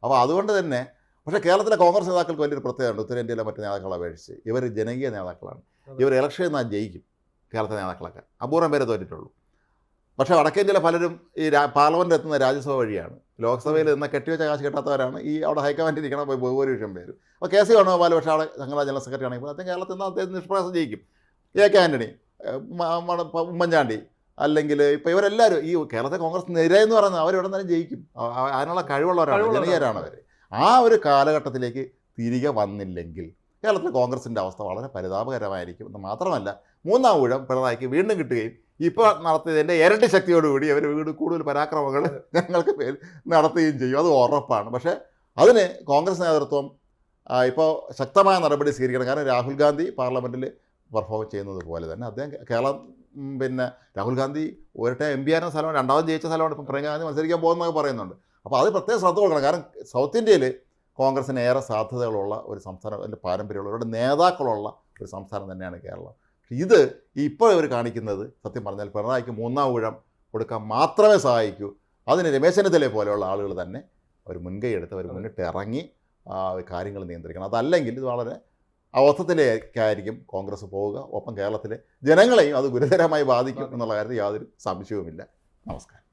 അപ്പോൾ അതുകൊണ്ട് തന്നെ പക്ഷേ കേരളത്തിലെ കോൺഗ്രസ് നേതാക്കൾക്ക് വലിയൊരു പ്രത്യേകതയുണ്ട്. ഉത്തരേന്ത്യയിലെ മറ്റു നേതാക്കളെ അപേക്ഷിച്ച് ഇവർ ജനകീയ നേതാക്കളാണ്. ഇവർ ഇലക്ഷനിൽ നിന്നാൽ ജയിക്കും. കേരളത്തിലെ നേതാക്കളൊക്കെ അപൂർവം പേരെ തോറ്റിട്ടുള്ളൂ. പക്ഷേ വടക്കേന്ത്യയിലെ പലരും ഈ പാർലമെൻറ്റിൽ എത്തുന്ന രാജ്യസഭ വഴിയാണ്. ലോക്സഭയിൽ നിന്ന് കെട്ടിവെച്ച കാശ് കിട്ടാത്തവരാണ് ഈ അവിടെ ഹൈക്കമാൻഡിൽ ഇരിക്കണം ഭൂരിപക്ഷം പേരും. അപ്പോൾ KC വേണുഗോപാൽ പക്ഷേ അവിടെ സംഘടനാ ജനറൽ സെക്രട്ടറി ആണെങ്കിൽ അദ്ദേഹം കേരളത്തിൽ നിന്ന് അദ്ദേഹം നിഷ്പ്രയാസം ജയിക്കും. AK ആൻ്റണി, ഉമ്മൻചാണ്ടി, അല്ലെങ്കിൽ ഇപ്പോൾ ഇവരെല്ലാവരും ഈ കേരളത്തെ കോൺഗ്രസ് നിര എന്ന് പറയുന്നത് അവരെവിടെ നിന്നാലും ജയിക്കും. അതിനുള്ള കഴിവുള്ളവരാണ്, ജനകീയരാണ് അവർ. ആ ഒരു കാലഘട്ടത്തിലേക്ക് തിരികെ വന്നില്ലെങ്കിൽ കേരളത്തിലെ കോൺഗ്രസിൻ്റെ അവസ്ഥ വളരെ പരിതാപകരമായിരിക്കും. എന്ന് മാത്രമല്ല, മൂന്നാം ഊഴം പിണറായിക്ക് വീണ്ടും കിട്ടുകയും ഇപ്പോൾ നടത്തിയതിൻ്റെ ഇരട്ടി ശക്തിയോടുകൂടി അവർ കൂടുതൽ പരാക്രമങ്ങൾ ഞങ്ങൾക്ക് പേര് നടത്തുകയും ചെയ്യും. അത് ഉറപ്പാണ്. പക്ഷേ അതിന് കോൺഗ്രസ് നേതൃത്വം ഇപ്പോൾ ശക്തമായ നടപടി സ്വീകരിക്കണം. കാരണം രാഹുൽ ഗാന്ധി പാർലമെൻറ്റിൽ പെർഫോം ചെയ്യുന്നത് പോലെ തന്നെ അദ്ദേഹം കേരളം രാഹുൽ ഗാന്ധി ഒരട്ടെ MP ആയിരുന്ന സ്ഥലമാണ്, രണ്ടാമത് ജയിച്ച സ്ഥലമാണ്. ഇപ്പം പ്രിയങ്ക ഗാന്ധി മത്സരിക്കാൻ പോകുന്നതൊക്കെ പറയുന്നുണ്ട്. അപ്പോൾ അത് പ്രത്യേകം ശ്രദ്ധ കൊടുക്കണം. കാരണം സൗത്ത് ഇന്ത്യയിൽ കോൺഗ്രസിന് ഏറെ സാധ്യതകളുള്ള ഒരു സംസ്ഥാനം, അതിൻ്റെ പാരമ്പര്യമുള്ള അവരുടെ നേതാക്കളുള്ള ഒരു സംസ്ഥാനം തന്നെയാണ് കേരളം. ഇത് ഇപ്പോൾ ഇവർ കാണിക്കുന്നത് സത്യം പറഞ്ഞാൽ പിണറായിക്ക് മൂന്നാം ഊഴം കൊടുക്കാൻ മാത്രമേ സഹായിക്കൂ. അതിന് രമേശ് ചെന്നിത്തലയെ പോലെയുള്ള ആളുകൾ തന്നെ അവർ മുൻകൈ എടുത്ത് അവർ മുന്നിട്ട് ഇറങ്ങി കാര്യങ്ങൾ നിയന്ത്രിക്കണം. അതല്ലെങ്കിൽ ഇത് വളരെ അവസ്ഥത്തിലേക്കായിരിക്കും കോൺഗ്രസ് പോവുക. ഒപ്പം കേരളത്തിലെ ജനങ്ങളെയും അത് ഗുരുതരമായി ബാധിക്കും എന്നുള്ള കാര്യത്തിൽ യാതൊരു സംശയവുമില്ല. നമസ്കാരം.